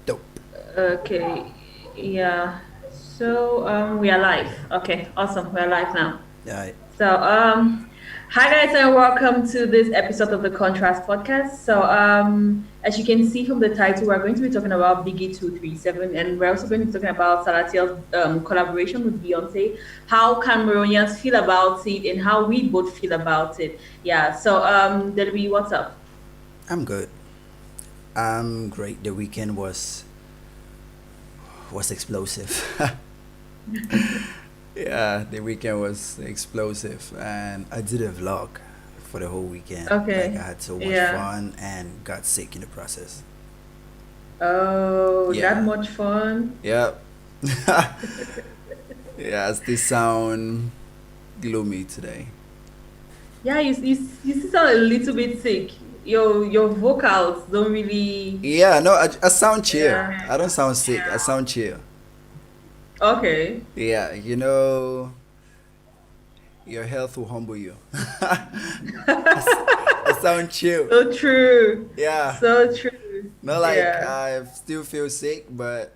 Dope. Okay, yeah. So we are live. Okay, awesome. We are live now. Yeah. So hi guys and welcome to this episode of the Contrast Podcast. So as you can see from the title, we're going to be talking about Biggie 237, and we're also going to be talking about Salatiel's collaboration with Beyonce, how Cameroonians feel about it and how we both feel about it. Yeah. So Delby, what's up? I'm good. I'm great. The weekend was explosive. Yeah, the weekend was explosive, and I did a vlog for the whole weekend. Like I Okay. had so much Yeah. fun and got sick in the process. Oh, that Yeah. much fun. Yep. Yeah, this sound gloomy today. Yeah, you still sound a little bit sick. Your vocals don't really. Yeah, no, I sound chill. Yeah. I don't sound sick. I sound chill. Okay. Yeah, your health will humble you. I sound chill. So true. Yeah. So true. Not like Yeah. I still feel sick, but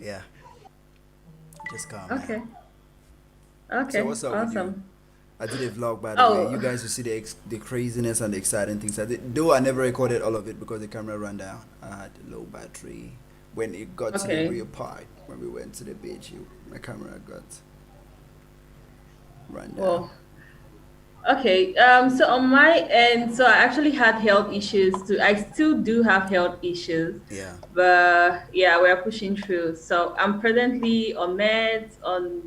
yeah, just calm Okay. down. So Okay. what's up with you? Awesome. I did a vlog, by the way. You Oh, guys will see the craziness and the exciting things I did. Though I never recorded all of it because the camera ran down. I had low battery. When it got to the okay. real part, when we went to the beach, my camera got run down. Well, okay. So on my end, so I actually had health issues too. I still do have health issues, Yeah. but yeah, we're pushing through. So I'm presently on meds, on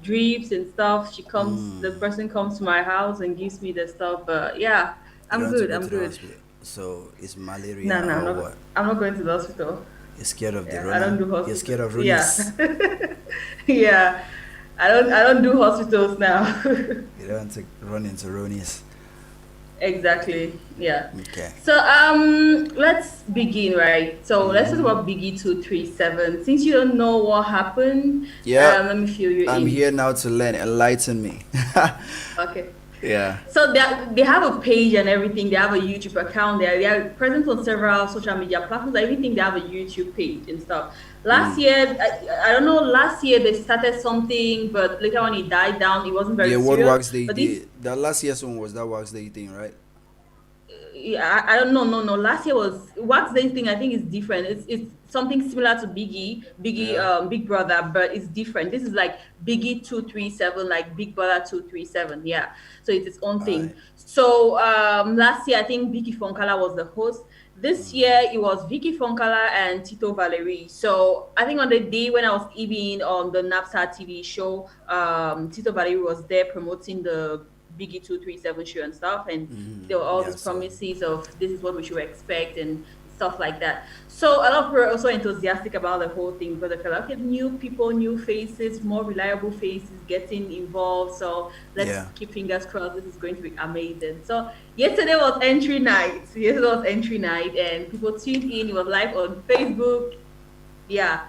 drips and stuff. The Mm. person comes to my house and gives me the stuff. But yeah, You don't I'm have to good. go I'm to the good. hospital. So it's No, malaria no, or what? I'm not going to the hospital. You're scared of the Yeah, I don't runner? do You're hospital. scared of Yeah, runnies? yeah, I don't do hospitals now. You don't want to run into runnies? Exactly. Yeah. Okay. So let's begin, right? So let's talk Mm-hmm. about Biggie 237. Since you don't know what happened, Yeah, let me fill you I'm in. here now to learn. Enlighten me. Okay. Yeah. So they have a page and everything. They have a YouTube account. They are present on several social media platforms. Everything they have a YouTube page and stuff. Last Mm. year, I don't know. Last year they started something, but later when it died down, it wasn't The very award serious. wax they But this did. That last year's one was that wax day thing, right? yeah, I don't know. No. Last year was Wax Day thing. I think is different. It's something similar to Biggie, Yeah. Big Brother, but it's different. This is like Biggie 237, like Big Brother 237. Yeah, so it's its own thing. Alright. So last year I think Vicky Fonkala was the host. This year it was Vicky Fonkala and Tito Valerie. So I think on the day when I was even on the Napstar TV show, Tito Valerie was there promoting the Biggie 237 show and stuff, and Mm-hmm. there were all Yeah. these So promises of this is what we should expect and stuff like that. So a lot of people are also enthusiastic about the whole thing because they feel like okay, new people, new faces, more reliable faces getting involved. So let's yeah. keep fingers crossed. This is going to be amazing. So yesterday was entry night. Yesterday was entry night, and people tuned in. It was live on Facebook. Yeah.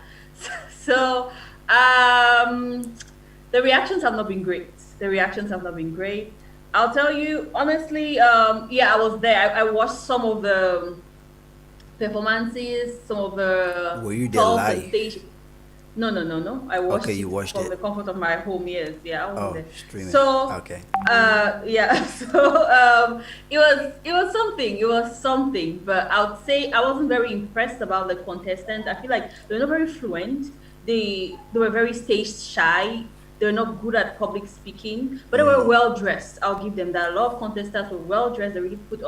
So the reactions have not been great. The reactions have not been great. I'll tell you honestly. Yeah, I was there. I watched some of the performances, some of the Were you there talks and live? stage. No. I Okay, watched you it watched from it. the comfort of my home. Yes, yeah, I wasn't Oh, there. streaming. So, Okay. yeah. So, it was something. It was something. But I would say I wasn't very impressed about the contestants. I feel like they're not very fluent. They were very stage shy. They're not good at public speaking, but they were Mm. well dressed. I'll give them that. A lot of contestants were well dressed. They really put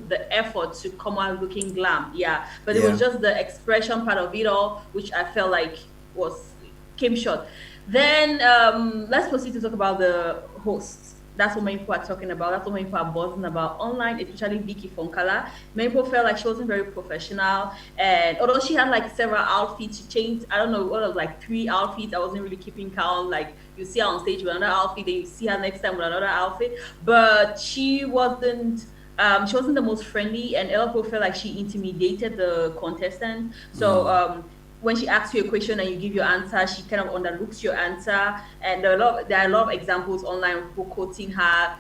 the effort to come out looking glam. Yeah, but it Yeah. was just the expression part of it all, which I felt like was came short. Then let's proceed to talk about the hosts. That's what many people are talking about. That's what many people are buzzing about online, especially Vicky Fonkala. Many people felt like she wasn't very professional. And although she had like several outfits, she changed, I don't know, what was like three outfits. I wasn't really keeping count. Like you see her on stage with another outfit, then you see her next time with another outfit. But she wasn't the most friendly, and a lot of people felt like she intimidated the contestant. So Mm. when she asks you a question and you give your answer, she kind of underlooks your answer. And there are a lot of examples online of people quoting her.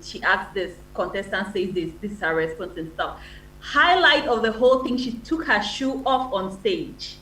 She asks this, contestant says this is her response and stuff. highlight of the whole thing, she took her shoe off on stage.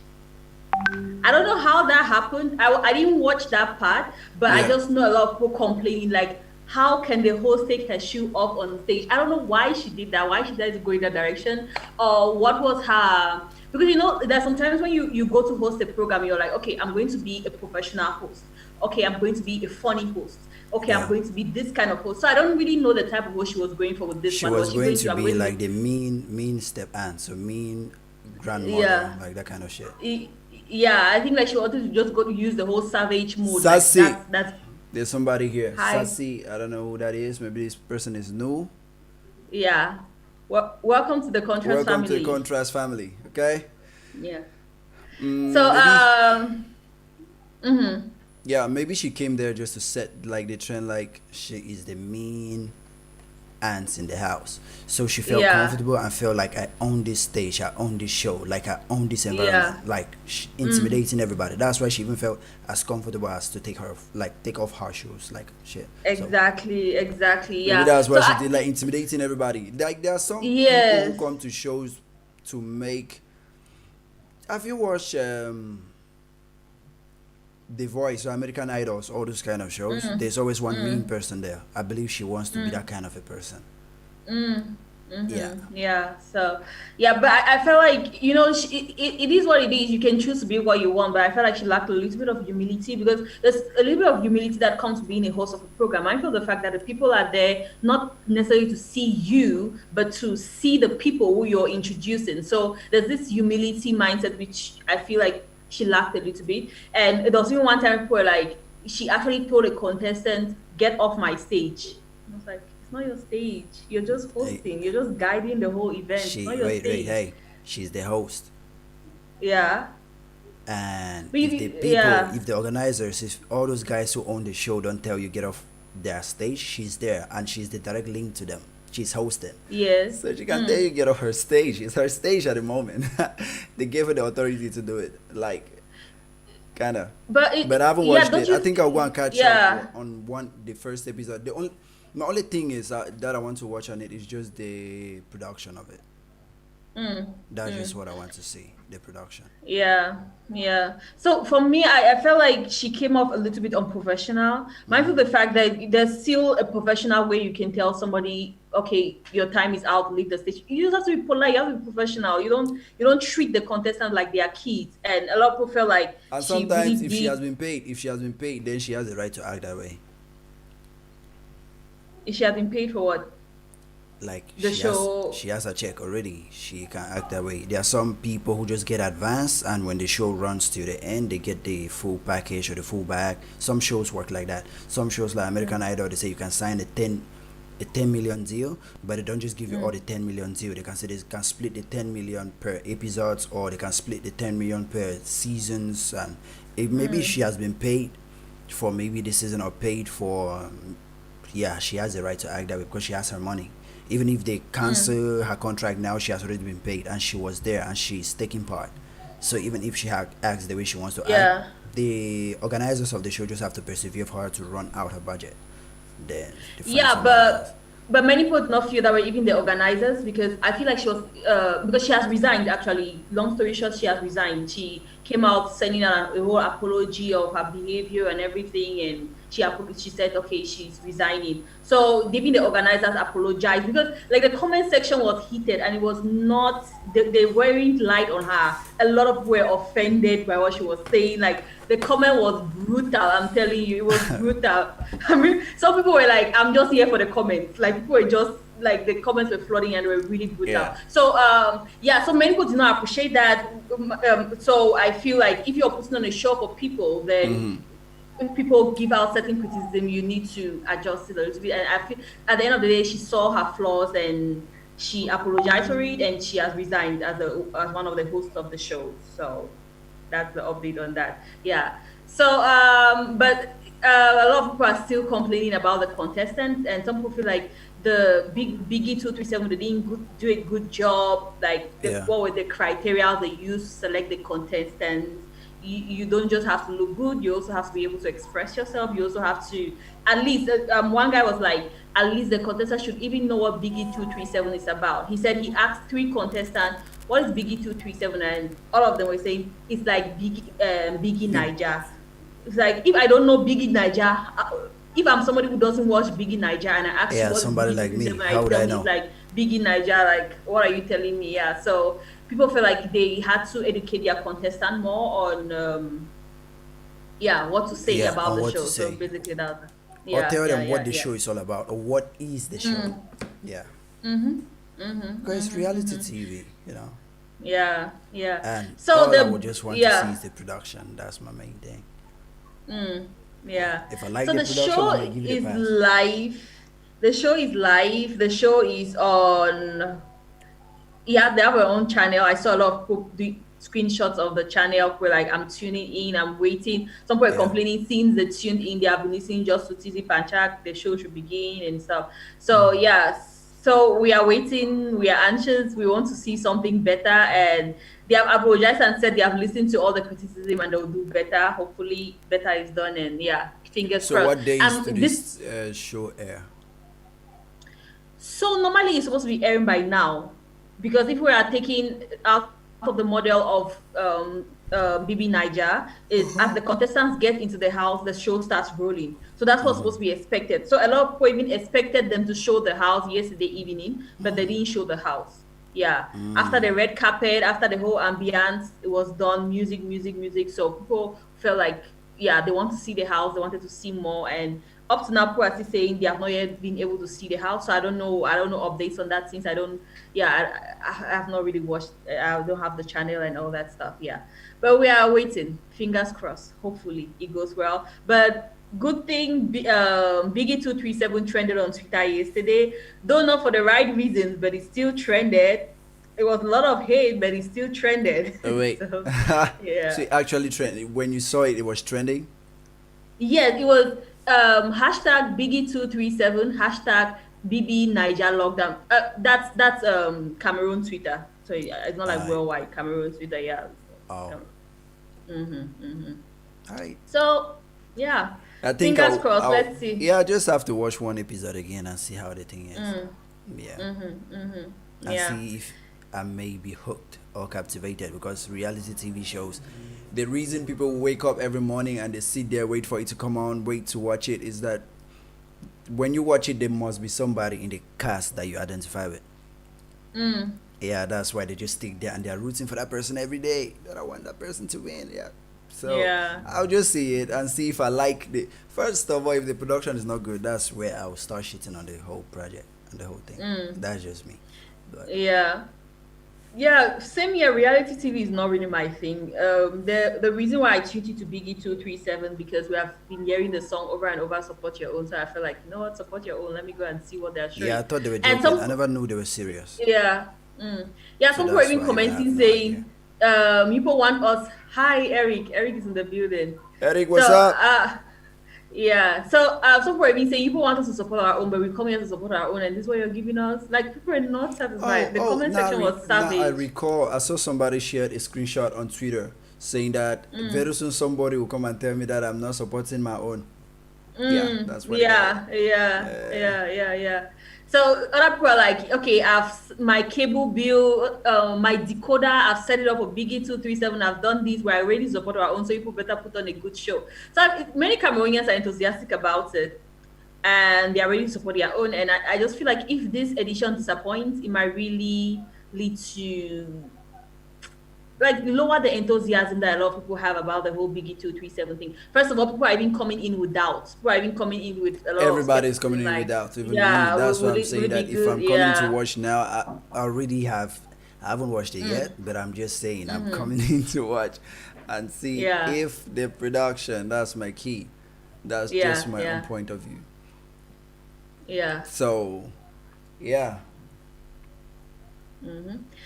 I don't know how that happened. I didn't watch that part, but I Yeah. just know a lot of people complaining like, how can the host take her shoe off on stage? I don't know why she did that, why she decided to go in that direction, or what was her. Because you know, there's sometimes when you go to host a program, you're like, okay, I'm going to be a professional host. Okay, I'm going to be a funny host. Okay, I'm Yeah. going to be this kind of host. So I don't really know the type of host she was going for with this She one. was Was she going going to? to I'm be going to like be. the mean step aunt, so mean grandmother, Yeah. like that kind of shit. Yeah, I think like she wanted to just go to use the whole savage mode. Like Sassy. that's There's somebody here. hi. Sassy. I don't know who that is. Maybe this person is new. Yeah. Well, welcome to the contrast Welcome to the family. contrast family. Okay. Yeah. So Maybe. mhm. Yeah, maybe she came there just to set like the trend. Like she is the mean ants in the house, so she felt Yeah. comfortable and felt like I own this stage, I own this show, like I own this Yeah. environment, like intimidating everybody. That's why she even felt as comfortable as to take off her shoes, like shit. So Exactly, exactly. maybe Yeah. that's So why she did, like intimidating everybody. Like there are some people who yes. come to shows to make. Have you watched The Voice or American Idols, all those kind of shows? There's always one mean person there. I believe she wants to be that kind of a person. Yeah. Yeah. So yeah, but I felt like you know it is what it is. You can choose to be what you want, but I felt like she lacked a little bit of humility because there's a little bit of humility that comes to being a host of a program. I feel the fact that the people are there not necessarily to see you, but to see the people who you're introducing. So there's this humility mindset which I feel like she lacked a little bit. And there was even one time where like she actually told a contestant, "Get off my stage." I was like, it's not your stage. You're just Hey, hosting. You're just guiding the whole event. It's she not your wait, stage. hey, she's the host. Yeah. And But if the you, people, yeah. if the organizers, if all those guys who own the show don't tell you get off their stage, she's there and she's the direct link to them. She's hosting. Yes. So she can tell you get off her stage. It's her stage at the moment. They gave her the authority to do it. Like, kind of. But it, But I haven't yeah, watched don't it. I you? think I'll go and catch Yeah. up on the first episode. My only thing is that I want to watch on it is just the production of it. That's just what I want to see, the production. Yeah, yeah. So for me, I felt like she came off a little bit unprofessional. Mindful of the fact that there's still a professional way you can tell somebody, okay, your time is out, leave the stage. You just have to be polite. You have to be professional. You don't treat the contestants like they are kids. And a lot of people felt like And she really sometimes, if she has did. been paid, then she has the right to act that way. She has been paid for what Like the show. she has a check already. She can act that way. There are some people who just get advanced, and when the show runs to the end, they get the full package or the full bag. Some shows work like that. Some shows like American Idol, they say you can sign a 10 million deal, but they don't just give you all the 10 million deal. They can say they can split the 10 million per episodes, or they can split the 10 million per seasons. And if maybe she has been paid for maybe the season or paid for, yeah, she has the right to act that way because she has her money. Even if they cancel her contract now, she has already been paid and she was there and she's taking part. So even if she acts the way she wants to act, Yeah. the organizers of the show just have to persevere for her to run out her budget. Then they find Yeah, somebody else. but many people did not feel that way, even the organizers, because I feel like she was because she has resigned actually. Long story short, she has resigned. She came out sending out a whole apology of her behavior and everything, and she said okay, she's resigning. So even the organizers apologized because like the comment section was heated and it was not they weren't light on her. A lot of people were offended by what she was saying. Like the comment was brutal. I'm telling you, it was brutal. I mean, some people were like, "I'm just here for the comments." Like people were just like the comments were flooding and they were really brutal. Yeah. So yeah, so many people did not appreciate that. So I feel like if you're putting on a show for people, then if people give out certain criticism, you need to adjust it a little bit. And I feel at the end of the day, she saw her flaws and she apologized for it, and she has resigned as one of the hosts of the show. So that's the update on that. Yeah. So but a lot of people are still complaining about the contestants, and some people feel like the Biggy 237 they didn't do a good job. Like Yeah. what were the criteria they used to select the contestants? you don't just have to look good, you also have to be able to express yourself. You also have to, at least one guy was like, at least the contestant should even know what Biggie 237 is about. He said he asked three contestants, what is Biggie 237? And all of them were saying it's like Biggie Big, Niger. It's like, if I don't know Biggie Niger, if I'm somebody who doesn't watch Biggie Niger and I ask you yeah, what is somebody Biggie like me. 237, How I would tell I me it's know? like Biggie Niger, like what are you telling me? Yeah. So people feel like they had to educate their contestant more on yeah, what to say Yeah, about on the what to show. So say, basically that, or yeah, tell yeah, them what yeah, the yeah. show is all about, or what is the show. Yeah, because it's reality TV, Yeah, yeah. and So all I would the just want to see yeah, is the production. That's my main thing. Yeah, yeah. if I like So the the production, show I may give it a is pass. live. The show is live. The show is on. Yeah, they have their own channel. I saw a lot of people do screenshots of the channel where like I'm tuning in, I'm waiting. Some people are Yeah. complaining since they tuned in, they have been listening just to TZ Panchak, the show should begin and stuff. So yeah, so we are waiting, we are anxious, we want to see something better, and they have apologized and said they have listened to all the criticism and they'll do better. Hopefully better is done, and yeah, fingers So crossed. what days to This this show air? So normally it's supposed to be airing by now, because if we are taking out of the model of BB Niger, is as the contestants get into the house, the show starts rolling. So that's what's supposed to be expected. So a lot of people even expected them to show the house yesterday evening, but they didn't show the house. Yeah, after the red carpet, after the whole ambience, it was done. Music, music, music. So people felt like, yeah, they want to see the house. They wanted to see more, and up to now, people are still saying they have not yet been able to see the house. So I don't know. I don't know updates on that since I don't. Yeah, I have not really watched. I don't have the channel and all that stuff. Yeah, but we are waiting. Fingers crossed. Hopefully it goes well. But good thing, Biggie 237 trended on Twitter yesterday. Don't know for the right reasons, but it still trended. It was a lot of hate, but it still trended. Oh, wait. So So yeah. it actually trending. When you saw it, it was trending. Yes, it was hashtag Biggie237, hashtag BB Niger lockdown. That's Cameroon Twitter. So yeah, it's not like Alright. worldwide Cameroon Twitter. Yeah. Oh, alright. So yeah, I think fingers crossed. Let's see. yeah, I just have to watch one episode again and see how the thing is. Yeah, and Yeah. see if I may be hooked or captivated, because reality TV shows, the reason people wake up every morning and they sit there, wait for it to come on, wait to watch it, is that when you watch it, there must be somebody in the cast that you identify with. Yeah, that's why they just stick there and they're rooting for that person every day. That I want that person to win. Yeah. So Yeah. I'll just see it and see if I like the. First of all, if the production is not good, that's where I'll start shitting on the whole project and the whole thing. That's just me. But Yeah. Yeah, same here. Reality TV is not really my thing. The reason why I tuned to Biggie 237, because we have been hearing the song over and over, support your own. So I feel like, you know what, support your own. Let me go and see what they're yeah, I showing. thought they were And joking. I some never knew they were serious. Yeah. Yeah, So some people are that's even why I have commenting no idea. saying, people want us. Hi, Eric. Eric is in the building. Eric, So, what's up? yeah. So, some people are even saying, people want us to support our own, but we come here to support our own, and this is what you're giving us. Like, people are not satisfied. The comment section was Now I savage. recall I saw somebody shared a screenshot on Twitter saying that very soon somebody will come and tell me that I'm not supporting my own. Yeah, that's what it Yeah, yeah, yeah. So other people are like, okay, my cable bill, my decoder, I've set it up for Biggie 237. I've done this. We're already support our own, so people better put on a good show. So many Cameroonians are enthusiastic about it, and they are ready to support their own. And I just feel like if this edition disappoints, it might really lead to like lower the enthusiasm that a lot of people have about the whole Biggie 237 thing. First of all, people are even coming in with doubts. People are even coming in with a lot Everybody of is coming in like, without even me. yeah, That's will what I'm it saying. That be if good? I'm coming to Yeah. watch now, I already have. I haven't watched it yet, but I'm just saying I'm coming in to watch and see Yeah. if the production. That's my key. That's Yeah, just my yeah. own point of view. Yeah. So, yeah.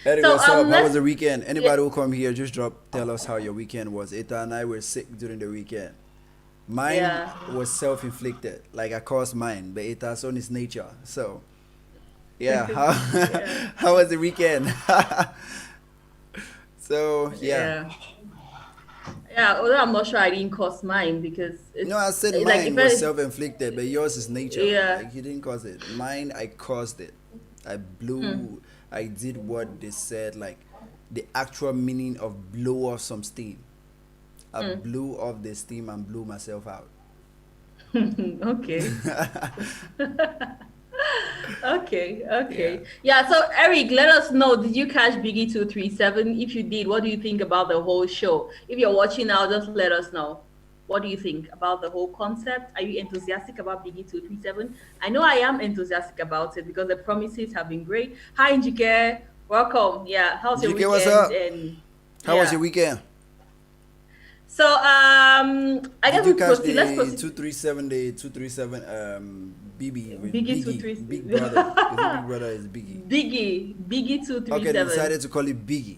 Eric, So, what's up? How was let's- the weekend? Anybody who come here, just tell us how your weekend was. Eta and I were sick during the weekend. Mine Yeah. was self-inflicted. Like I caused mine, but Eta's own is nature. So, yeah. How Yeah. how was the weekend? So, yeah. Yeah. Yeah, although I'm not sure I didn't cause mine because No, it's I said like if mine was I, self-inflicted, but yours is nature. yeah. Like you didn't cause it. Mine, I caused it. I Hmm. blew. I did what they said. Like the actual meaning of blow off some steam. I Hmm. blew off the steam and blew myself out. Okay. Okay, Yeah. okay. Yeah, so Eric, let us know. Did you catch Biggie 237? If you did, what do you think about the whole show? If you're watching now, just let us know. What do you think about the whole concept? Are you enthusiastic about Biggie 237? I know I am enthusiastic about it because the promises have been great. Hi, Njike. Welcome. Yeah, how's your GK, what's weekend? up? And How was your yeah. weekend? So I Did guess you we catch proceed. Let's the proceed. 237, the 237 BB with Biggie Biggie, 237. Big Brother? Is it Big Brother? Or is it Biggie? Biggie Okay, they 237. decided to call it Biggie.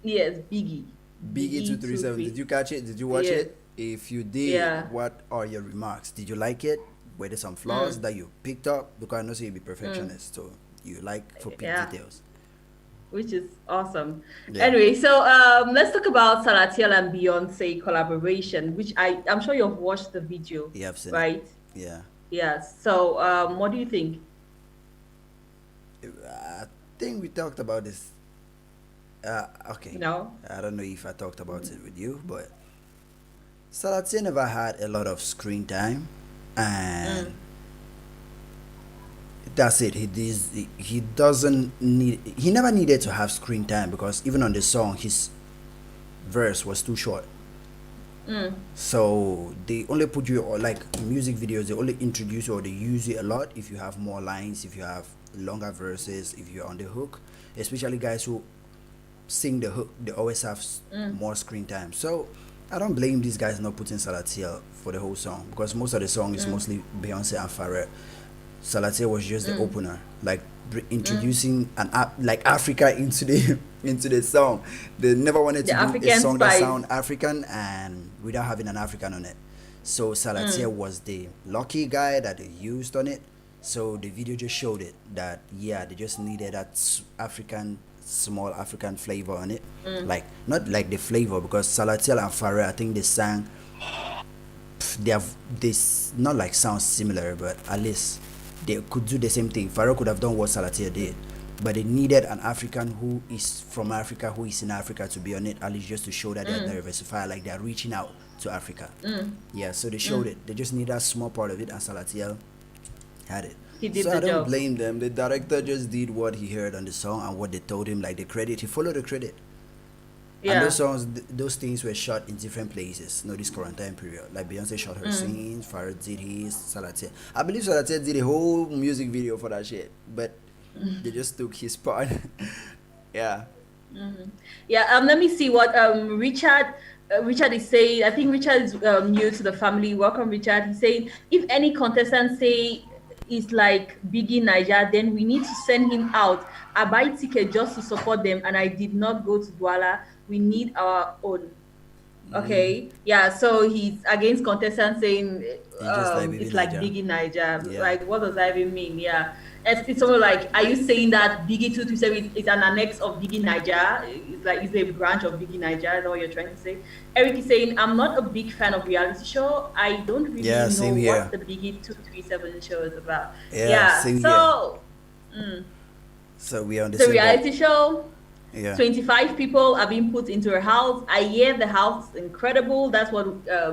Yes, Biggie. Biggie Biggie two 237. Did three. you catch it? Did you watch Yes. it? If you did, Yeah. what are your remarks? Did you like it? Were there some flaws Mm. that you picked up? Because I know you'll be Mm. perfectionist, so you like for peak Yeah. details. Which is awesome. Yeah. Anyway, so let's talk about Salatiel and Beyonce collaboration, which I'm sure you've watched the video, Yeah, I've seen it. right? Yeah. Yeah. So what do you think? I think we talked about this. Okay. No. I don't know if I talked about it with you, but Salatiel never had a lot of screen time, and Mm. that's it. He doesn't need. He never needed to have screen time because even on the song, his verse was too short. Mm. So they only put you or like music videos. They only introduce you or they use you a lot if you have more lines, if you have longer verses, if you're on the hook. Especially guys who sing the hook, they always have Mm. more screen time. So I don't blame these guys not putting Salatiel for the whole song because most of the song is Mm. mostly Beyonce and Pharrell. Salatiel was just the Mm. opener, like Mm. introducing like Africa into the into the song. They never wanted The to do a African song that spice. sound African and without having an African on it. So Salatiel Mm. was the lucky guy that they used on it. So the video just showed it that yeah, they just needed that African small African flavor on it. Mm. Like not like the flavor because Salatiel and Pharrell, I think they sang they have this not like sound similar, but at least they could do the same thing. Pharaoh could have done what Salatiel did, but they needed an African who is from Africa, who is in Africa, to be on it, at least just to show that they're Mm. diversified, like they're reaching out to Africa. Mm. Yeah, so they showed Mm. it. They just need that small part of it, and Salatiel had it. He did So I the don't job. blame them. The director just did what he heard on the song and what they told him, like the credit. He followed the credit. And those Yeah. songs, those things were shot in different places. No, this quarantine period. Like Beyonce shot her Mm. scenes, Farrah did his, Salatiel. I believe Salatiel did a whole music video for that shit, but they just took his part. Yeah. Mhm. Yeah, let me see what Richard is saying. I think Richard is new to the family. Welcome, Richard. He's saying if any contestant say is like Biggie Niger, then we need to send him out. I buy ticket just to support them, and I did not go to Douala. We need our own. Okay, yeah. So he's against contestants saying He just like it's Baby like Niger. Biggie Niger. Yeah. Like, what does that even mean? Yeah, it's something like, are you saying that Biggie 227 is an annex of Biggie Niger? It's like it's a branch of Biggie Niger. I know what you're trying to say. Eric is saying I'm not a big fan of reality show. I don't really Yeah, know same what here. the Biggie 237 show is about. Yeah, Yeah, same here. so mm, So we are on the it's a same reality boat. show. Yeah. 25 people are being put into a house. I hear the house is incredible. That's what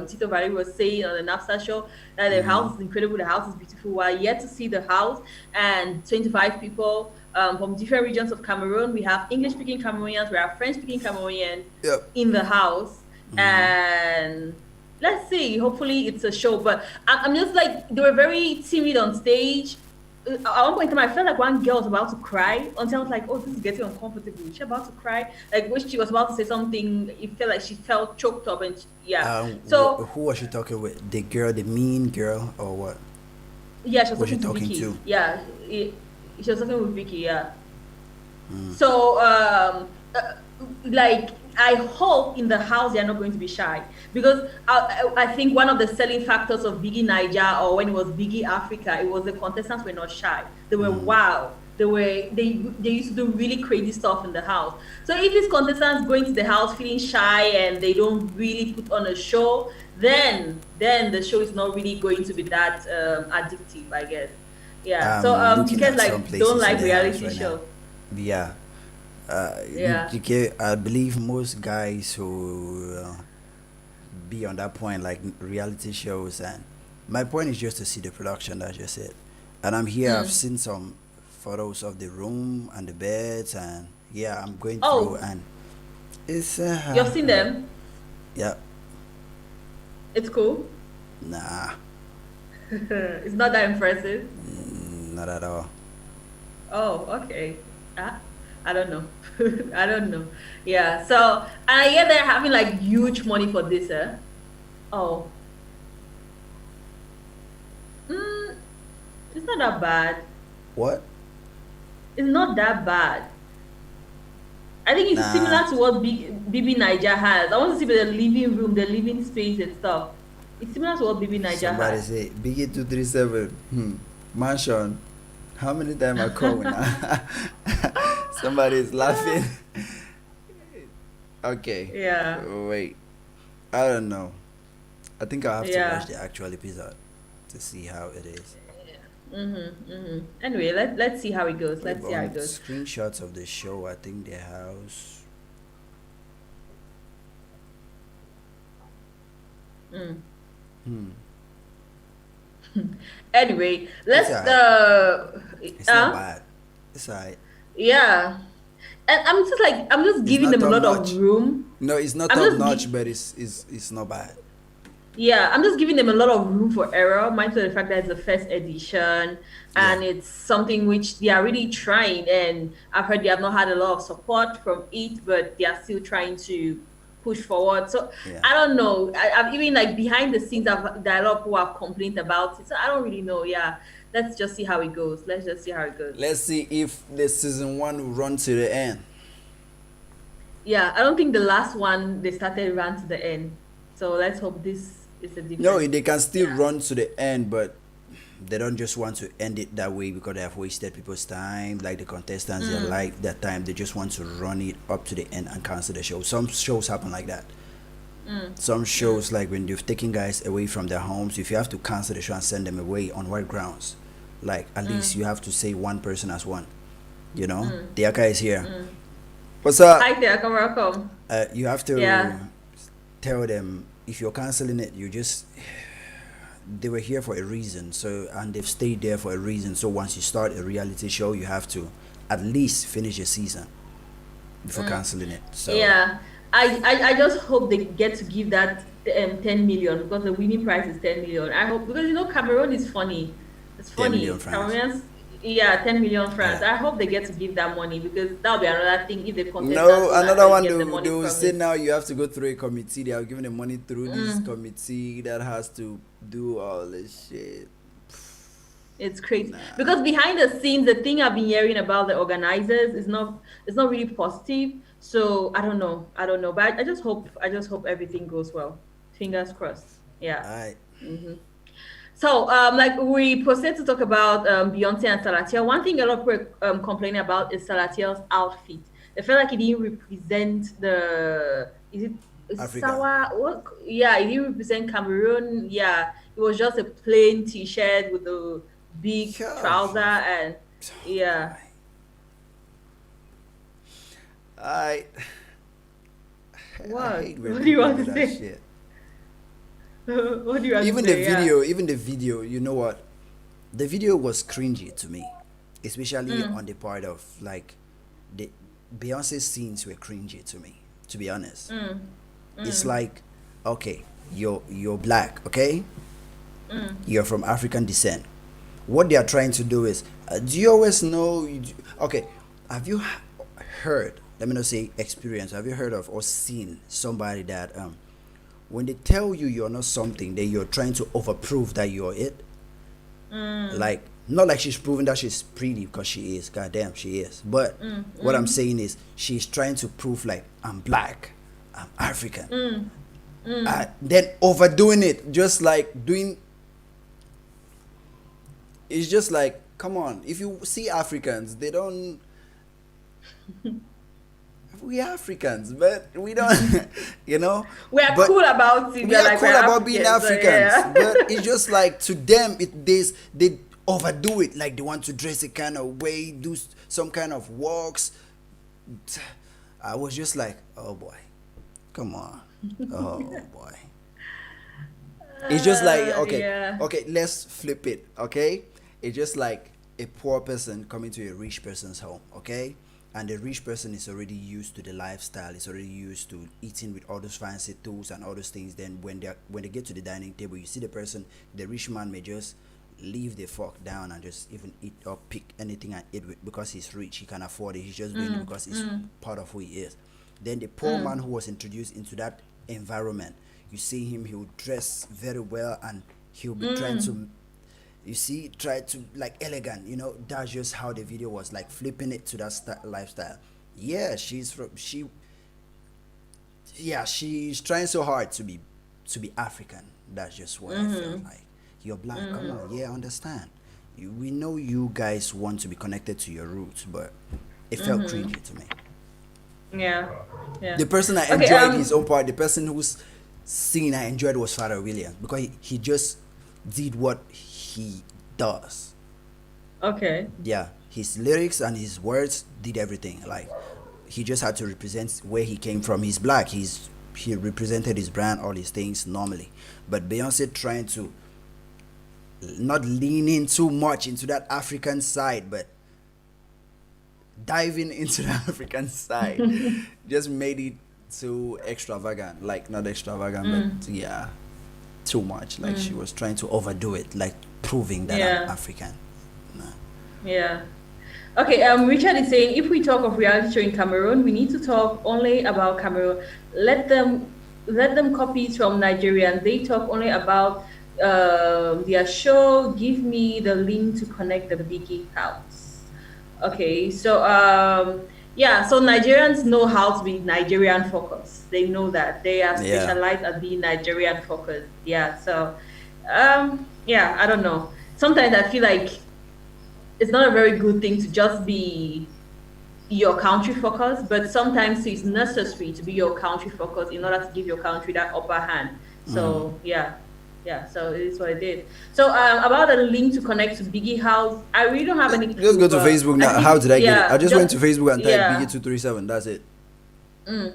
Tito Valerie was saying on the NAFTA show. That the house is incredible. The house is beautiful. We're yet to see the house. And 25 people from different regions of Cameroon. We have English-speaking Cameroonians. We have French-speaking Cameroonians Yep. in the house. And let's see. Hopefully, it's a show. But I'm just like, they were very timid on stage. At one point in time, I felt like one girl was about to cry until I was like, oh, this is getting uncomfortable. Is she about to cry? Like, when she was about to say something, it felt like she felt choked up. And yeah. So, Who was she talking with? The girl, the mean girl, or what? yeah, she was Was she talking to talking Vicky. to? Yeah. She was talking with Vicky, yeah. So, like, I hope in the house they are not going to be shy because I think one of the selling factors of Biggie Niger or when it was Biggie Africa, it was the contestants were not shy. They were wow. they used to do really crazy stuff in the house. So if these contestants go into the house feeling shy and they don't really put on a show, then the show is not really going to be that addictive, I guess. Yeah. So I'm you looking guys at some like don't places in like the house reality right now. show. Yeah. Yeah. I believe most guys who be on that point, like reality shows, and my point is just to see the production. That's just it. And I'm here. I've Mm. seen some photos of the room and the beds, and yeah, I'm going through, Oh, and it's you've seen them? yeah, It's cool. nah, It's not that impressive. not at all. Oh, okay. Ah, I don't know. I don't know. Yeah. So, and I hear they're having like huge money for this, eh? Oh, mm, it's not that bad. What? It's not that bad. I think it's Nah. similar to what BB Niger has. I want to see the living room, the living space and stuff. It's similar to what BB Niger Somebody has. say Biggy 237 mansion. How many times I call now? Somebody is laughing. Okay. Yeah. Wait. I don't know. I think I'll have to watch Yeah. the actual episode to see how it is. Anyway, let's see how it goes. Wait, Let's but see how on it goes. screenshots of the show, I think the house. Mm. Hmm. Anyway, It's let's alright. It's not uh bad. It's alright. yeah. And I'm just It's giving not them a top lot of notch. room. No, it's not I'm top just notch, gi- but it's not bad. Yeah, I'm just giving them a lot of room for error, mindful of the fact that it's the first edition Yeah. and it's something which they are really trying. And I've heard they have not had a lot of support from it, but they are still trying to push forward. So Yeah. I don't know. I've even like behind the scenes, there are a lot of people who have complained about it. So I don't really know. Yeah, let's just see how it goes. Let's just see how it goes. Let's see if the season one will run to the end. Yeah, I don't think the last one they started ran to the end. So let's hope this is a No, different. they can still Yeah. run to the end, but they don't just want to end it that way because they have wasted people's time, like the contestants, their Mm, life, their time. They just want to run it up to the end and cancel the show. Some shows happen like that. mm, Some mm, shows, like when you've taken guys away from their homes, if you have to cancel the show and send them away on what grounds, like at least mm, you have to say one person as one. You know, mm, the Aka is here. mm. What's up? Hi there, welcome. You have Yeah. to tell them if you're canceling it, you just they were here for a reason, so and they've stayed there for a reason. So once you start a reality show, you have to at least finish a season before canceling it. So Yeah. I just hope they get to give that 10 million because the winning price is 10 million. I hope because Cameroon is funny. It's 10 million funny. francs. Cameroonians, yeah, 10 million francs. Yeah. I hope they get to give that money because that'll be another thing if the contestants No, will another actually one get the they money will from say it. now you have to go through a committee. They are giving the money through this Mm, committee that has to do all this shit. it's crazy Nah. because behind the scenes, the thing I've been hearing about the organizers is not it's not really positive. So I don't know. I don't know. But I just hope everything goes well. Fingers crossed. Yeah. Alright. So, like we proceed to talk about Beyonce and Salatiel. One thing a lot of people complaining about is Salatiel's outfit. They felt like it didn't represent the is it Africa. Sawa? What? Yeah, it didn't represent Cameroon. Yeah, it was just a plain T-shirt with a big Yeah. trouser and yeah. I I What? hate when What do you people want do to that say? shit. What do you want to Even the say? Yeah. video, you know what? The video was cringy to me, especially Mm, on the part of like the Beyonce scenes were cringy to me. To be honest, mm, it's mm, like, okay, you're black, okay, mm, you're from African descent. What they are trying to do is, do you always know? Okay, have you heard? Let me not say experience. Have you heard of or seen somebody that when they tell you you're not something, then you're trying to overprove that you're it? mm, Like, not like she's proving that she's pretty because she is. Goddamn, she is. But mm, what I'm mm, saying is, she's trying to prove like I'm black, I'm African. mm, mm, Then overdoing it, just like doing. It's just like Come on, if you see Africans, they don't. We Africans, but we don't, you know. We're But cool about it. we We're are like cool we're about being Africans, so Africans, yeah. but it's just like to them, they overdo it. Like they want to dress a kind of way, do some kind of walks. I was just like, oh boy, come on, oh boy. It's just like okay, Yeah. okay, let's flip it. Okay, it's just like a poor person coming to a rich person's home. Okay, and the rich person is already used to the lifestyle. Is already used to eating with all those fancy tools and all those things. Then when they get to the dining table, you see the person, the rich man may just leave the fork down and just even eat or pick anything and eat with because he's rich. He can afford it. He's just doing it because it's part of who he is. Then the poor man who was introduced into that environment, you see him, he will dress very well and he'll be trying to, you see, try to like elegant, that's just how the video was, like flipping it to that lifestyle. Yeah, she's trying so hard to be African. That's just what I felt like. You're black, come on, yeah, I understand. We know you guys want to be connected to your roots, but it felt cringy to me. Yeah. Yeah. The person I Okay, enjoyed his own part, the person whose scene I enjoyed was Father Williams because he just did what he does. Okay. Yeah, his lyrics and his words did everything. Like he just had to represent where he came from. He's black. He represented his brand, all these things normally. But Beyonce trying to not lean in too much into that African side, but diving into the African side just made it too extravagant. Like not extravagant, but yeah, too much. Like she was trying to overdo it, like proving that I'm Yeah. African. Nah. Yeah. Okay, Richard is saying if we talk of reality show in Cameroon, we need to talk only about Cameroon. Let them copy it from Nigerians. They talk only about their show. Give me the link to connect the Biggy house. Okay, so yeah, so Nigerians know how to be Nigerian focused. They know that they are Yeah. specialized at being Nigerian focused. Yeah, so yeah, I don't know. Sometimes I feel like it's not a very good thing to just be your country focus, but sometimes it's necessary to be your country focus in order to give your country that upper hand. So yeah, so it is what it did. So about the link to connect to Biggie House, I really don't have any clue, Just go to but Facebook now. I think, How did I get it? yeah, I just went to Facebook and typed yeah. Biggie237. That's it.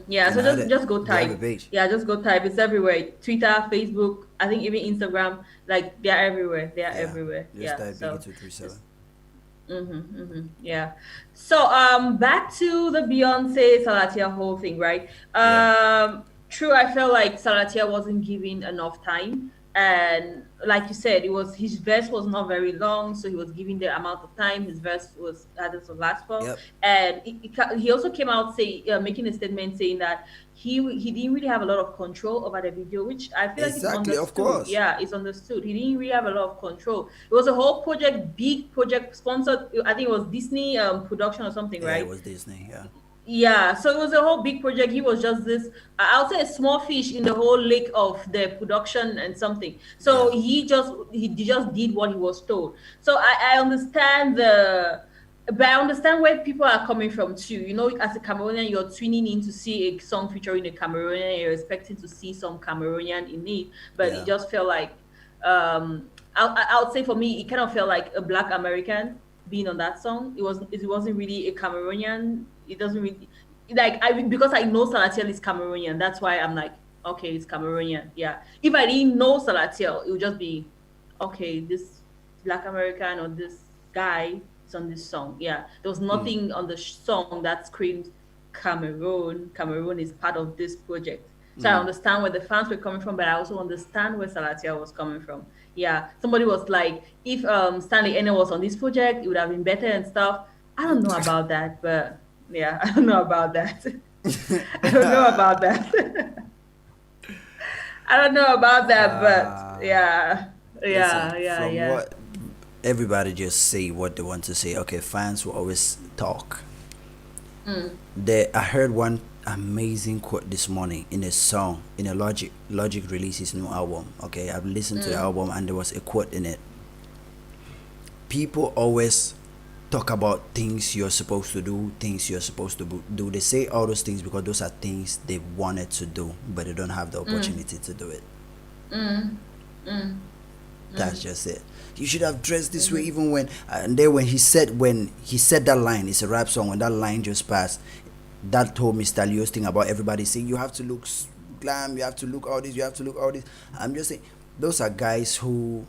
Yeah, And so I had just it. just go They have a type. page. Yeah, just go type. It's everywhere. Twitter, Facebook, I think even Instagram, like they're everywhere. They are Yeah. everywhere. Just Yeah. type So Biggie237. yeah. So back to the Beyonce Salatiel whole thing, right? Yeah. True, I felt like Salatiel wasn't given enough time. And like you said, it was his verse was not very long, so he was given the amount of time his verse was had to last for. Yep. And he also came out making a statement saying that he didn't really have a lot of control over the video, which I feel like it's Exactly, of understood. course. Yeah, it's understood. He didn't really have a lot of control. It was a whole project, big project sponsored. I think it was Disney production or something, Yeah, right? it was Disney. Yeah. Yeah, so it was a whole big project. He was just this, I'll say, a small fish in the whole lake of the production and something. So Yeah. he just did what he was told. So I understand but I understand where people are coming from too. You know, as a Cameroonian, you're tuning in to see a song featuring a Cameroonian. You're expecting to see some Cameroonian in it, but Yeah. it just felt like, I would say for me, it kind of felt like a Black American being on that song. It wasn't really a Cameroonian. It doesn't really because I know Salatiel is Cameroonian. That's why I'm like, okay, it's Cameroonian. Yeah. If I didn't know Salatiel, it would just be, okay, this Black American or this guy is on this song. Yeah. There was nothing on the song that screamed Cameroon. Cameroon is part of this project. So I understand where the fans were coming from, but I also understand where Salatiel was coming from. Yeah. Somebody was like, if Stanley Ene was on this project, it would have been better and stuff. I don't know about that, but yeah, I don't know about that. I don't know about that. I don't know about that, but yeah, Listen, yeah, from yeah. what everybody just say what they want to say. Okay, fans will always talk. I heard one amazing quote this morning in a song in a Logic released his new album. Okay, I've listened to the album and there was a quote in it. people always talk about things you're supposed to do, things you're supposed to do. They say all those things because those are things they wanted to do, but they don't have the opportunity to do it. That's just it. You should have dressed this way, even when and then when he said that line, it's a rap song. When that line just passed, that whole Mr. Leo's thing about everybody saying you have to look glam, you have to look all this, you have to look all this. I'm just saying, those are guys who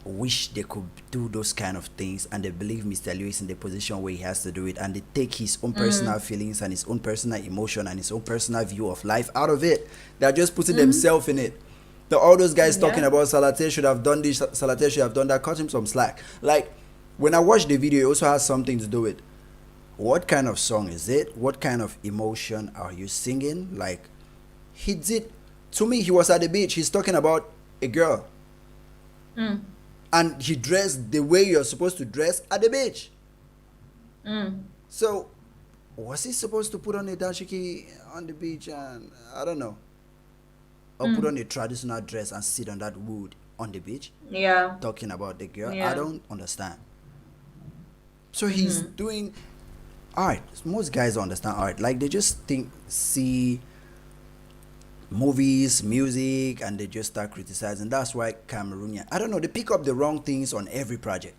wish they could do those kind of things, and they believe Mr. Leo is in the position where he has to do it, and they take his own personal feelings and his own personal emotion and his own personal view of life out of it. They're just putting themselves in it. So all those guys talking about Salatiel should have done this, Salatiel should have done that, cut him some slack. Like, when I watched the video, it also has something to do with what kind of song is it? What kind of emotion are you singing? Like, he did, to me, he was at the beach. He's talking about a girl. And he dressed the way you're supposed to dress at the beach. So, was he supposed to put on a dashiki on the beach and, I don't know, or put on a traditional dress and sit on that wood on the beach? Yeah. Talking about the girl. Yeah. I don't understand. So he's doing art. Most guys don't understand art. Like, they just see movies, music, and they just start criticizing. That's why Cameroonian, I don't know, they pick up the wrong things on every project.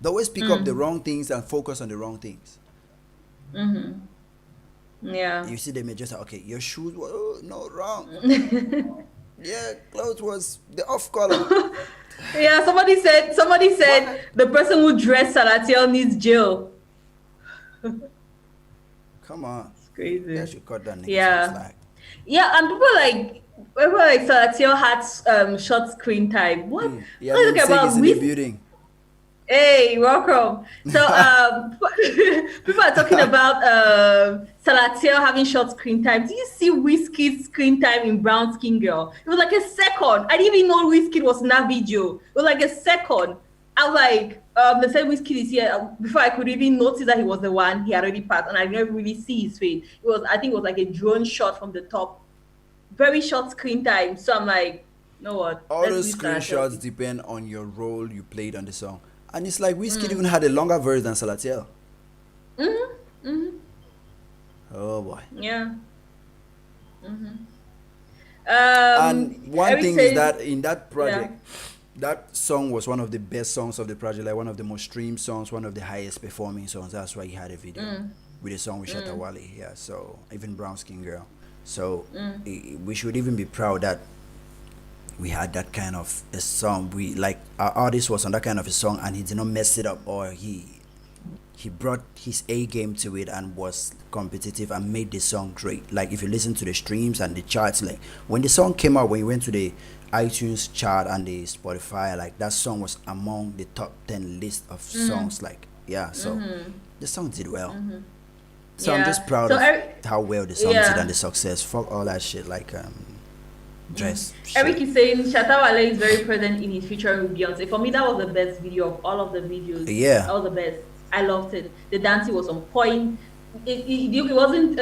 They always pick up the wrong things and focus on the wrong things. Yeah. You see, they may just say, okay, your shoes were no wrong. Yeah, clothes was the off color. Yeah, somebody said What? the person who dressed Salatiel needs jail. Come on. It's crazy. They should cut that nigga Yeah. some slack. Yeah, and people like Salatiel had short screen time. What? Yeah, Let's them talk about is in the Whis- building. Hey, welcome. So people are talking about Salatiel having short screen time. Do you see Wizkid's screen time in Brown Skin Girl? It was like a second. I didn't even know Wizkid was in that video. It was like a second. I was like, they said Wizkid is here. Before I could even notice that he was the one, he had already passed, and I didn't really see his face. I think it was like a drone shot from the top. Very short screen time. So I'm like, you know what? All Let's those use Salatiel. screenshots depend on your role you played on the song. And it's like Wizkid even had a longer verse than Salatiel. Oh boy. Yeah. And one Eric thing says- is that in that project, that song was one of the best songs of the project, like one of the most streamed songs, one of the highest performing songs. That's why he had a video with a song with Shatta Wale. Yeah, so even Brown Skin Girl. So we should even be proud that we had that kind of a song. We like our artist was on that kind of a song, and he did not mess it up, or he brought his A game to it and was competitive and made the song great. Like, if you listen to the streams and the charts, like when the song came out, when you went to the iTunes chart and the Spotify, like that song was among the top 10 list of songs. Like, yeah, so the song did well. So I'm Yeah. just proud So of how well the song did Yeah. and the success. Fuck all that shit, like dress. Eric shit. is saying Shatta Wale is very present in his featuring with Beyonce. For me, that was the best video of all of the videos. Yeah. That was the best. I loved it. The dancing was on point. It wasn't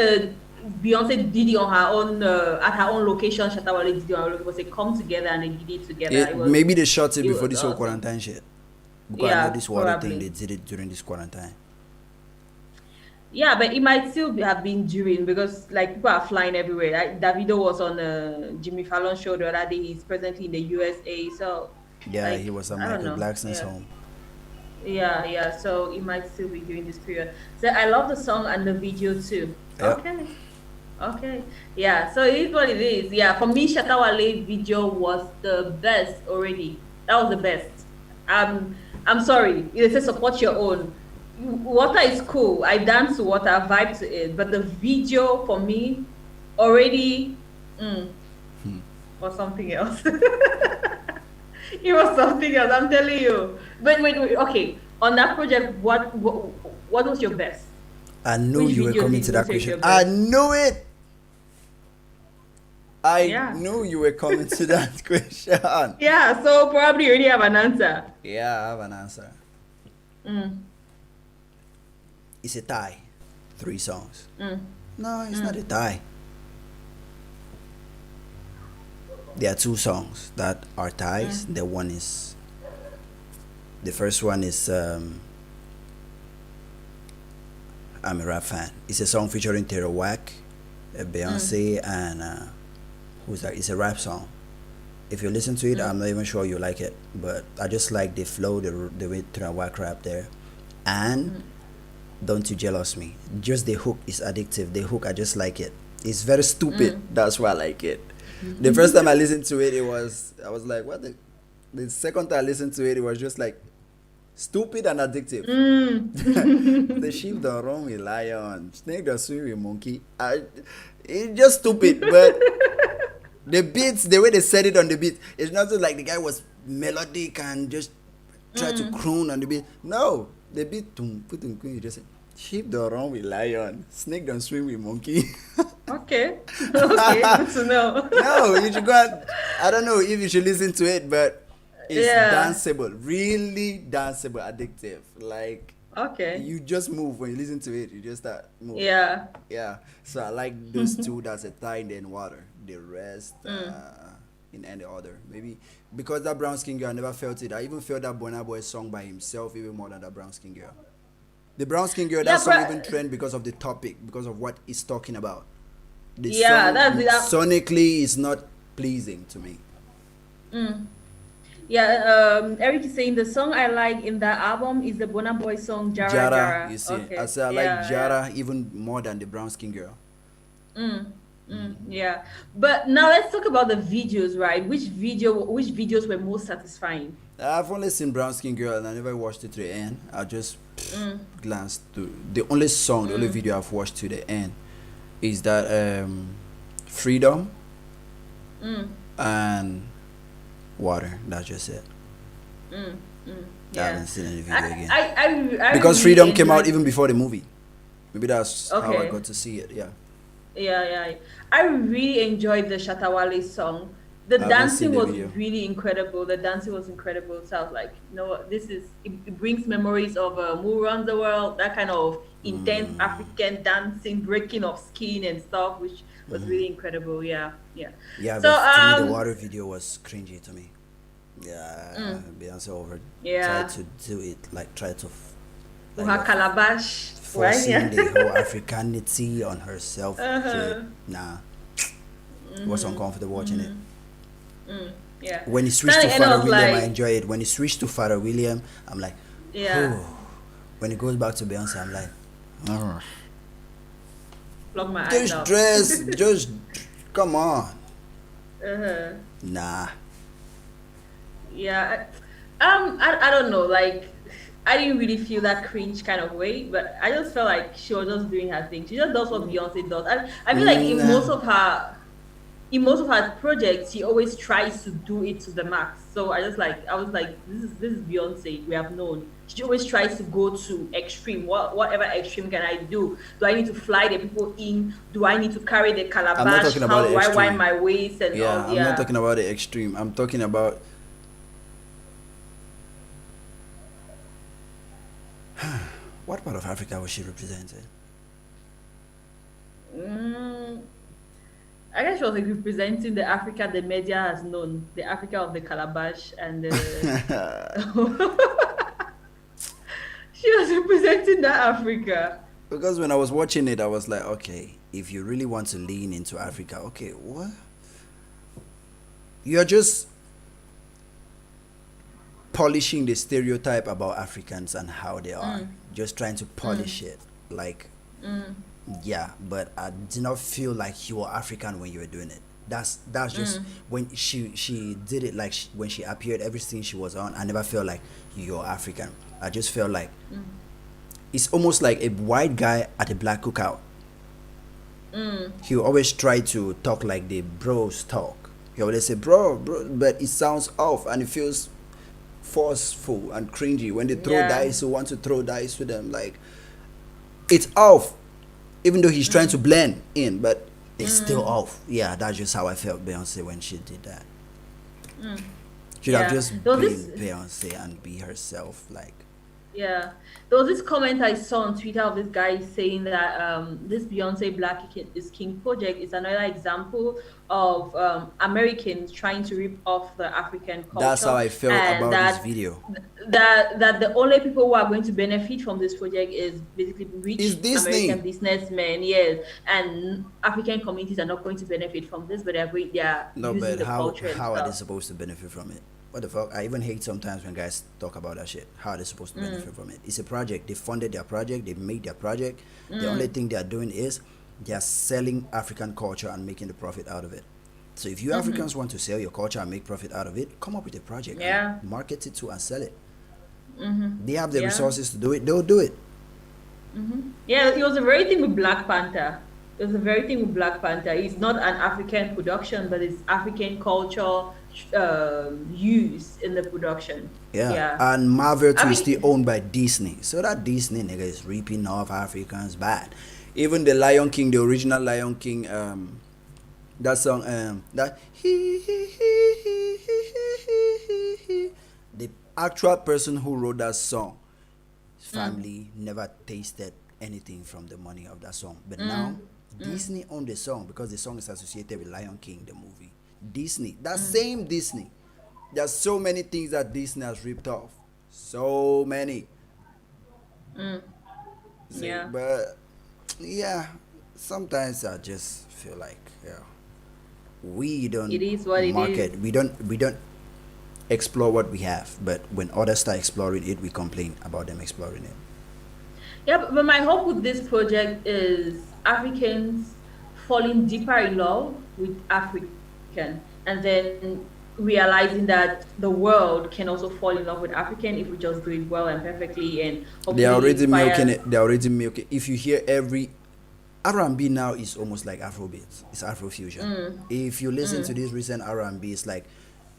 Beyonce did it on her own at her own location. Shatta Wale did it on her own. It was a come together and they did it together. It was, Maybe they shot it it before was this whole awesome. quarantine shit. Because I Yeah, know this water probably. thing, they did it during this quarantine. Yeah, but it might still have been during, because like people are flying everywhere. Like Davido was on Jimmy Fallon show the other day. He's presently in the USA. So Yeah, like, he was at I don't Michael know. Blackson's Yeah. home. Yeah. So it might still be during this period. So I love the song and the video too. Yeah. Okay. Yeah. So it is what it is. Yeah. For me, Shatta Wale video was the best already. That was the best. I'm sorry. They say support your own. Water is cool. I dance to water, vibe to it. But the video for me already was something else. It was something else. I'm telling you. But wait. Okay. On that project, what was your best? I knew Which you were video coming did to you that say question. your I best? knew it. I Yeah. knew you were coming to that question. Yeah. So probably you already have an answer. Yeah, I have an answer. It's a tie. 3 songs. No, it's not a tie. There are 2 songs that are ties. The one is The first one is I'm a rap fan. It's a song featuring Tara Wack, Beyonce, and who's that? It's a rap song. If you listen to it, I'm not even sure you like it, but I just like the flow, the way Tara Wack rap there, and Don't You Jealous Me. Just the hook is addictive. The hook, I just like it. It's very stupid. That's why I like it. The first time I listened to it, I was like, what the second time I listened to it, it was just like stupid and addictive. The sheep don't run with lion, snake don't swim with monkey. It's just stupid, but the beats, the way they said it on the beat, it's not just like the guy was melodic and just try to croon on the beat. No, the beat, you just say, sheep don't run with lion, snake don't swim with monkey. Okay. Okay, good to know. No, you should go and, I don't know if you should listen to it, but it's danceable, really danceable, addictive. Like, Okay. you just move when you listen to it, you just start moving. Yeah. Yeah, so I like those two. That's a tie in the water. The rest in any order. Maybe because that brown skin girl, I never felt it. I even felt that Burna Boy song by himself even more than that brown skin girl. The brown skin girl, that song even trend because of the topic, because of what it's talking about. The song sonically is not pleasing to me. Yeah, Eric is saying the song I like in that album is the Burna Boy song Jara Jara. You see, Okay. I say I like Jara even more than the brown skin girl. Yeah, but now let's talk about the videos, right? Which videos were most satisfying? I've only seen brown skin girl and I never watched it to the end. I just glanced through. The only song, the only video I've watched to the end is that Freedom and Water. That's just it. I haven't seen any video again. I because really Freedom came out enjoyed- even before the movie. Maybe that's how I Okay. got to see it. Yeah. Yeah. I really enjoyed the Shatawale song. The haven't dancing seen the was video. really incredible. The dancing was incredible. So I was like, you know what, it brings memories of Who Runs the World, that kind of intense African dancing, breaking of skin and stuff, which was really incredible. Yeah. Yeah, So but to me, the Water video was cringy to me. Yeah, Beyonce tried to do it, tried to her calabash, right? forcing Yeah. the whole Africanity on herself. Nah, it was uncomfortable watching it. Yeah. When it switched to Starting Father off William, I like- enjoy it. When it switched to Father William, I'm like, Yeah. oh. When it goes back to Beyonce, I'm like, oh. Plug my eyes Just out. dress, just come on. Nah. Yeah. I don't know. Like, I didn't really feel that cringe kind of way, but I just felt like she was just doing her thing. She just does what Beyonce does. I feel like in most of her projects, she always tries to do it to the max. So I was like, this is Beyonce. We have known. She always tries to go to extreme. Whatever extreme can I do? Do I need to fly the people in? Do I need to carry the calabash? talking How about do I extreme. wind my waist and all? I'm not talking about the extreme. I'm talking about what part of Africa was she representing? I guess she was like representing the Africa the media has known, the Africa of the calabash and the... She was representing that Africa. Because when I was watching it, I was like, okay, if you really want to lean into Africa, okay, what? You're just polishing the stereotype about Africans and how they are. Just trying to polish it. Like, yeah, but I did not feel like you were African when you were doing it. That's just when she did it, like when she appeared, everything she was on, I never felt like you're African. I just felt like it's almost like a white guy at a black cookout. He always try to talk like the bros talk. He always say bro, but it sounds off and it feels forceful and cringy. When they throw dice, who want to throw dice with them, like it's off. Even though he's trying to blend in, but it's still off. Yeah, that's just how I felt Beyonce when she did that. Should have just been Beyonce and be herself. Like, Yeah, there was this comment I saw on Twitter of this guy saying that this Beyonce is King project is another example of Americans trying to rip off the African That's how culture, I felt and about this video. that the only people who are going to benefit from this project is basically It's rich American Disney. businessmen, yes, and African communities are not going to benefit from this, but they are No, using but the culture and how are they stuff. supposed to benefit from it? What the fuck? I even hate sometimes when guys talk about that shit. How are they supposed to benefit from it? It's a project. They funded their project. They made their project. The only thing they are doing is they are selling African culture and making the profit out of it. So if you Africans want to sell your culture and make profit out of it, come up with a project and Yeah, market it to and sell it. They have the yeah. resources to do it. They'll do it. Yeah, it was a very thing with Black Panther. It was a very thing with Black Panther. It's not an African production, but it's African culture used in the production. Yeah, Yeah. and Marvel I too is still mean, owned by Disney, so that Disney nigga is reaping off Africans bad. Even the Lion King, the original Lion King, that song, that the actual person who wrote that song, his family never tasted anything from the money of that song. But now Disney owned the song because the song is associated with Lion King, the movie. Disney, that same Disney. There's so many things that Disney has ripped off. So many. See, yeah. but yeah, sometimes I just feel like yeah, we don't It is what it is. market, we don't explore what we have. But when others start exploring it, we complain about them exploring it. Yeah, but my hope with this project is Africans falling deeper in love with African, and then realizing that the world can also fall in love with African if we just do it well and perfectly, and They are hopefully already milking inspire. it. They are already milking. If you hear every R&B now is almost like Afrobeat. It's Afrofusion. If you listen to this recent R&B, it's like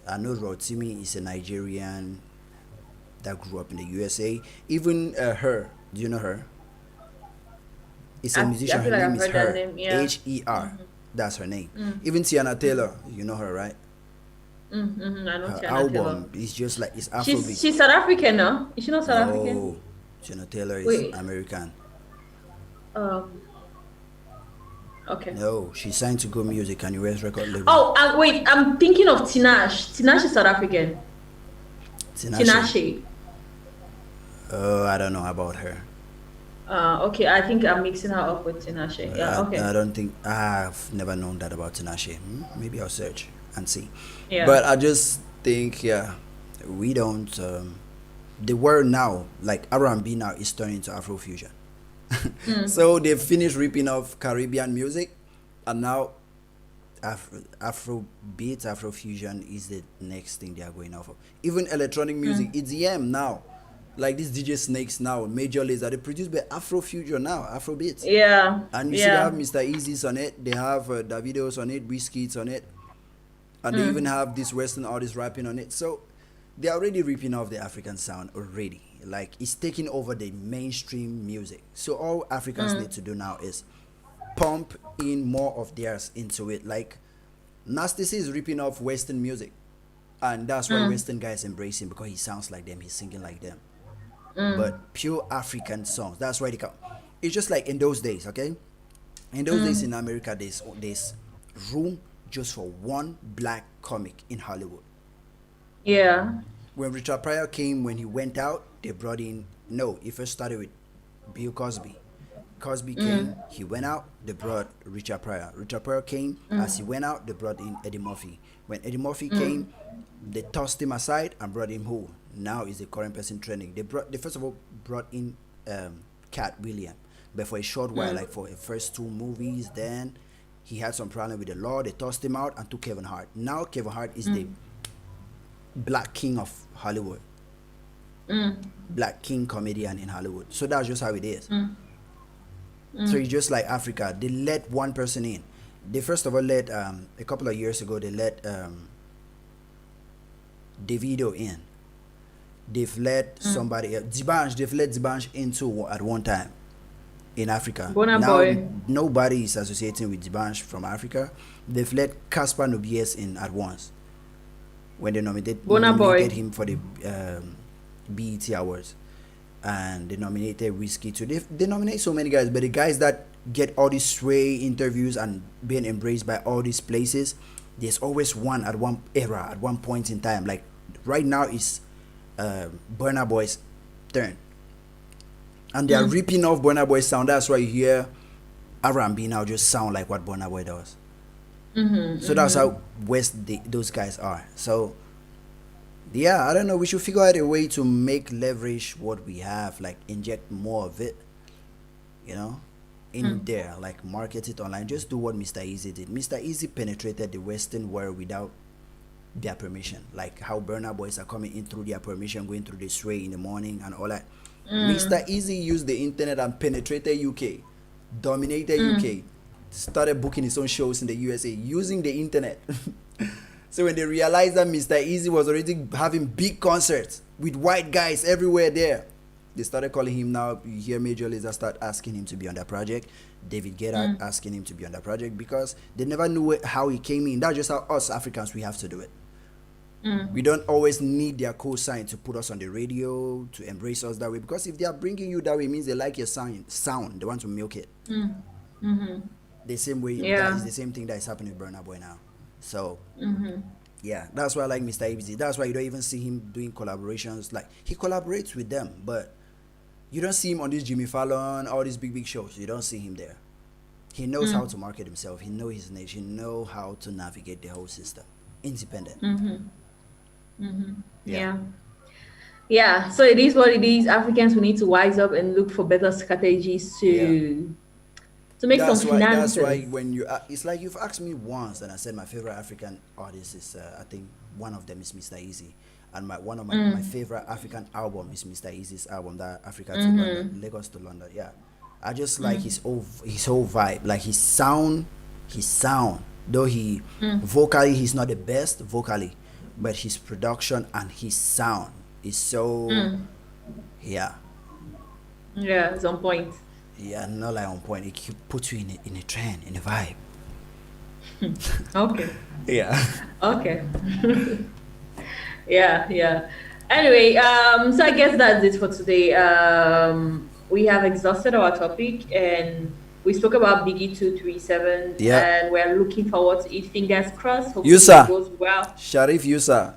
I know Rotimi is a Nigerian that grew up in the USA. Even her, do you know her? It's a I musician. Her feel like name I've is heard that Her. name. Yeah. Her. That's her name. Even Tiana Taylor, you know her, right? I know Her Tiana Taylor. album is just like it's Afrobeat. She's South African, no? Is she not South African? No, Tiana Taylor is Wait. American. Um. Okay. No, she signed to Go Music and US record label. Oh, wait. I'm thinking of Tinashe. Tinashe is South African. Tinashe. Tinashe. Oh, I don't know about her. Okay. I think I'm mixing her up with Tinashe. Yeah. I Okay. don't think I've never known that about Tinashe. Maybe I'll search and see. Yeah. But I just think, yeah, we don't. The world now, like R&B now, is turning to Afrofusion. So they've finished ripping off Caribbean music, and now Afrobeat, Afrofusion is the next thing they are going off of. Even electronic music, EDM now. Like these DJ Snakes now, Major Lazer, they produce by Afrofusion now, Afrobeat. Yeah. And you see they have Yeah. Mr. Easy's on it, they have Davido's on it, Whiskey's on it, and they even have this Western artist rapping on it. So they're already ripping off the African sound already. Like it's taking over the mainstream music. So all Africans need to do now is pump in more of theirs into it. Like Nasty C is ripping off Western music, and that's why Western guys embrace him because he sounds like them, he's singing like them. But pure African songs, that's why they come. It's just like in those days, okay? In those days in America, there's room just for one black comic in Hollywood. Yeah. When Richard Pryor came, when he went out, they brought in. No, it first started with Bill Cosby. Cosby came, he went out, they brought Richard Pryor. Richard Pryor came, as he went out, they brought in Eddie Murphy. When Eddie Murphy came, they tossed him aside and brought in who? Now is the current person trending. They first of all brought in Cat William, but for a short while, like for the first two movies, then he had some problem with the law. They tossed him out and took Kevin Hart. Now Kevin Hart is the black king of Hollywood, black king comedian in Hollywood. So that's just how it is. So it's just like Africa. They let one person in. They first of all let a couple of years ago they let Davido in. They've let somebody Dibanj. They've let Dibanj in too at one time in Africa. Burna Now Boy. nobody is associating with Dibanj from Africa. They've let Caspar Nobies in at once when they Burna Boy. nominated him for the BET Awards. and they nominated Whiskey too. They nominate so many guys, but the guys that get all these sway interviews and being embraced by all these places, there's always one at one era, at one point in time. Like right now is Burna Boy's turn, and they are ripping off Burna Boy's sound. That's why you hear R&B now just sound like what Burna Boy does. So that's how those guys are. So yeah, I don't know. We should figure out a way to make leverage what we have, like inject more of it, in there, like market it online. Just do what Mr. Easy did. Mr. Easy penetrated the Western world without their permission, like how Burna Boys are coming in through their permission, going through the sway in the morning and all that. Mr. Easy used the internet and penetrated UK, dominated UK, started booking his own shows in the USA using the internet. So when they realized that Mr. Easy was already having big concerts with white guys everywhere there, they started calling him. Now you hear Major Lazer start asking him to be on that project, David Guetta asking him to be on that project, because they never knew how he came in. That's just how us Africans, we have to do it. We don't always need their co-sign to put us on the radio, to embrace us that way, because if they are bringing you that way, it means they like your sound. They want to milk it. The same way, that is the same thing that is happening with Burna Boy now. So yeah, that's why I like Mr. Easy. That's why you don't even see him doing collaborations. Like, he collaborates with them, but you don't see him on this Jimmy Fallon, all these big shows. You don't see him there. He knows how to market himself. He knows his niche. He knows how to navigate the whole system. Independent. Yeah, so it is what it is. Africans, we need to wise up and look for better strategies to make some finances. That's why when it's like you've asked me once, and I said my favorite African artist is, I think one of them is Mr. Easy, and one of my favorite African album is Mr. Easy's album, that Africa to London, Lagos to London. Yeah, I just like his whole vibe, like his sound. Though he vocally he's not the best vocally, but his production and his sound is so it's on point. Yeah, not like on point. It puts you in a trend, in a vibe. Okay. Yeah. Okay. Yeah. Anyway, so I guess that's it for today. We have exhausted our topic, and we spoke about Biggy 237. Yeah. And we're looking forward to it. Fingers crossed. Hopefully Yusa. it goes well. Sharif Yusa.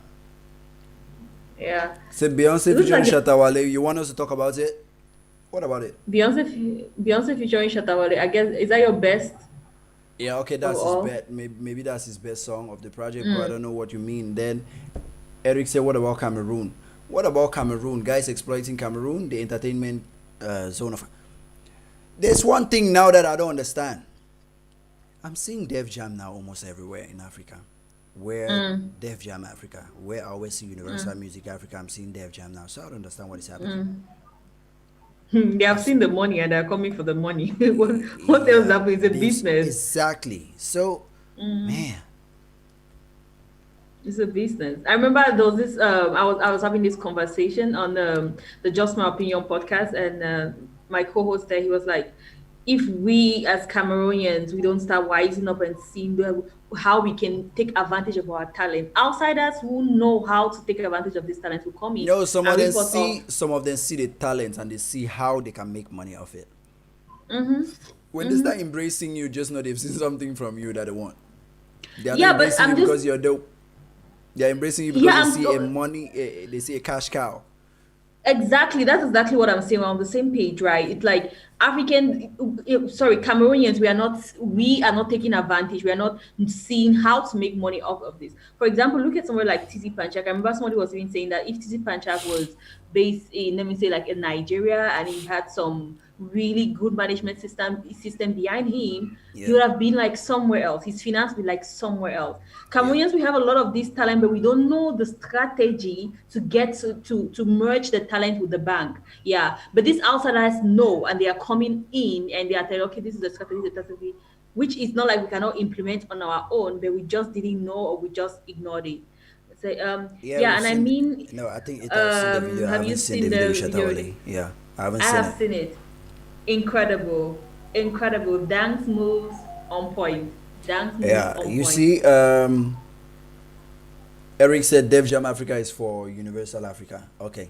Yeah. Say Beyonce featuring Shatta Wale. You want us to talk about it? What about it? Beyonce featuring Shatta Wale. I guess, is that your best? Yeah, okay, that's his best. Maybe that's his best song of the project, but I don't know what you mean. Then Eric said, what about Cameroon? What about Cameroon? Guys exploiting Cameroon, the entertainment zone of... There's one thing now that I don't understand. I'm seeing Def Jam now almost everywhere in Africa. Where Def Jam Africa, where I always see Universal Music Africa, I'm seeing Def Jam now. So I don't understand what is happening. They have seen the money and they're coming for the money. what else happens? It's a business. Exactly. So, man, it's a business. I remember there was this. I was having this conversation on the Just My Opinion podcast, and my co-host there, he was like, if we as Cameroonians, we don't start wising up and seeing how we can take advantage of our talent, outsiders who know how to take advantage of this talent will come in. Some of them see the talent and they see how they can make money off it. When they start embracing you, just know they've seen something from you that they want. They are not embracing you because you're dope. They're embracing you because they see a cash cow. Exactly, that's exactly what I'm saying. We're on the same page, right? It's like Cameroonians, we are not taking advantage. We are not seeing how to make money off of this. For example, look at somewhere like Titi Panchak. I remember somebody was even saying that if Titi Panchak was based in, let me say, like in Nigeria, and he had some really good management system behind him, he would have been like somewhere else. His finance would be like somewhere else. Cameroonians, we have a lot of this talent, but we don't know the strategy to get to merge the talent with the bank. Yeah, but these outsiders know, and they are coming in and they are telling, okay, this is the strategy, which is not like we cannot implement on our own, but we just didn't know, or we just ignored it. So, I think I've seen the video. Have you seen the video? Yeah, I have seen it. Incredible. Dance moves on point. See, Eric said Def Jam Africa is for Universal Africa. Okay.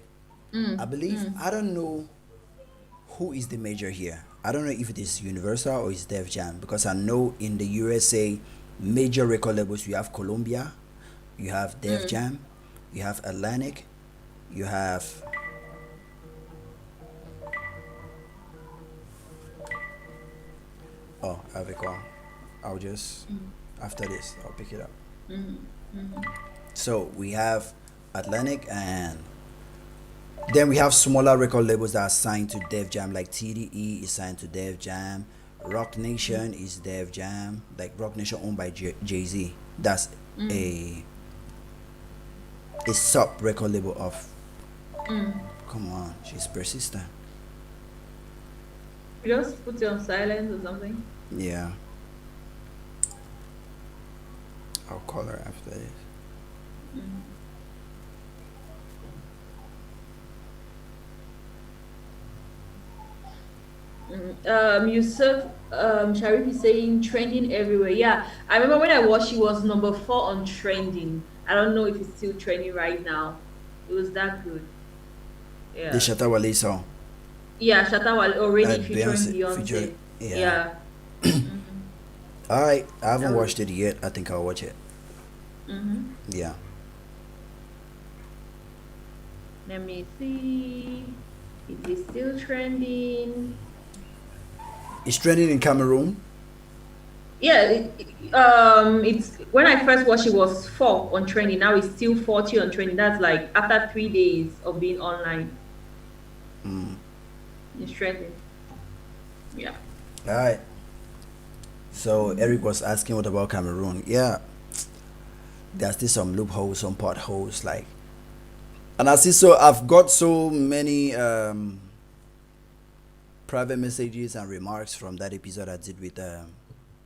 I believe, I don't know who is the major here. I don't know if it is Universal or it's Def Jam, because I know in the USA, major record labels, you have Columbia, you have Def Jam, you have Atlantic, you have, oh, I have a call. I'll just, after this, I'll pick it up. So we have Atlantic, and then we have smaller record labels that are signed to Def Jam, like TDE is signed to Def Jam, Rock Nation is Def Jam, like Rock Nation owned by Jay Z. That's a a sub record label of. Come on, she's persistent. Just put it on silence or something. Yeah, I'll call her after this. Yusuf Sharif is saying trending everywhere. Yeah, I remember when I watched, she was number 4 on trending. I don't know if it's still trending right now. It was that good. The Yeah. Shatta Wale song, Yeah, Shatta Wale already featuring Beyonce featured. Beyonce. Yeah. Yeah. All right, I That haven't was. watched it yet. I think I'll watch it. Mm-hmm. Yeah. Let me see. Is it still trending? It's trending in Cameroon. Yeah, it's when I first watched it was 4 on trending. Now it's still 40 on trending. That's like after 3 days of being online. It's trending. Yeah. All right. So Eric was asking what about Cameroon? Yeah, there's still some loopholes, some potholes, like, and I see. So I've got so many private messages and remarks from that episode I did with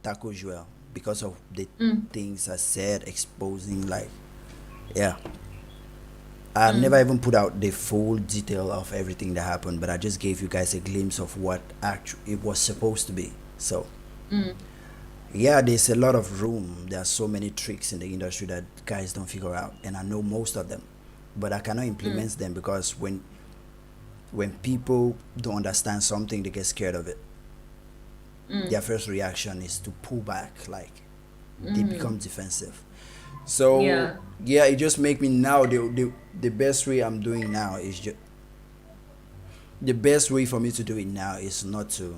Taco Joel, because of the things I said, exposing, like, yeah. I never even put out the full detail of everything that happened, but I just gave you guys a glimpse of what actually it was supposed to be. So yeah, there's a lot of room. There are so many tricks in the industry that guys don't figure out, and I know most of them, but I cannot implement them, because when people don't understand something, they get scared of it. Their first reaction is to pull back, like they become defensive. So Yeah. yeah, it just make me now, the best way I'm doing now is just, the best way for me to do it now is not to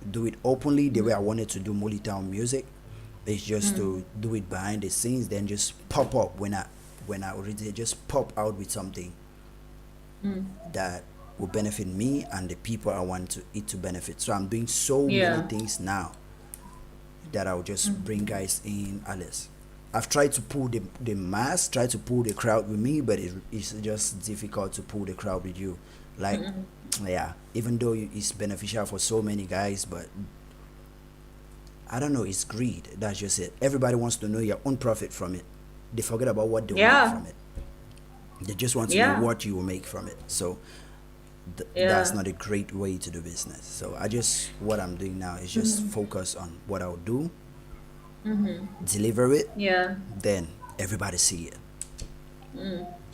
do it openly the way I wanted to do Molitown music. It's just to do it behind the scenes, then just pop up when I already just pop out with something that will benefit me and the people I want it to benefit. So I'm doing so many Yeah. things now that I'll just bring guys in, Alice. I've tried to pull the mass, try to pull the crowd with me, but it's just difficult to pull the crowd with you. Like, yeah, even though it's beneficial for so many guys, but I don't know, it's greed. That's just it. Everybody wants to know your own profit from it. They forget about what they will make Yeah. from it. They just want to Yeah. know what you will make from it. So that's Yeah. not a great way to do business. So what I'm doing now is just focus on what I'll do, deliver it, Yeah. then everybody see it.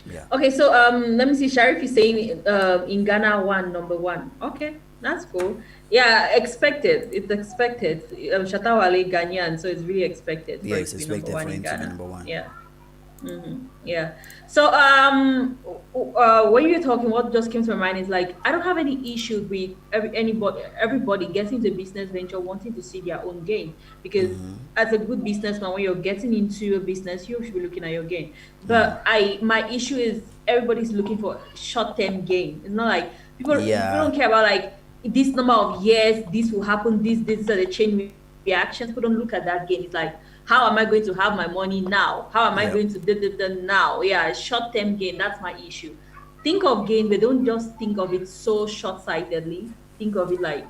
Yeah. Okay, so let me see. Sharif is saying in Ghana number 1. Okay, that's cool. Yeah, expected. It's expected. Shatta Wale Ghanaian, so it's really expected Yeah, for it it's to be number expected 1 for in him to be Ghana. number one. Yeah. Yeah. So when you're talking, what just came to my mind is like I don't have any issue with everybody getting into a business venture wanting to see their own gain, because as a good businessman, when you're getting into a business, you should be looking at your gain. But my issue is everybody's looking for short-term gain. It's not like people Yeah. don't care about like this number of years, this will happen, this are the chain reactions. People don't look at that gain. It's like, how am I going to have my money now? How am I Yep. going to do now? Yeah, short-term gain. That's my issue. Think of gain, but don't just think of it so short-sightedly. Think of it like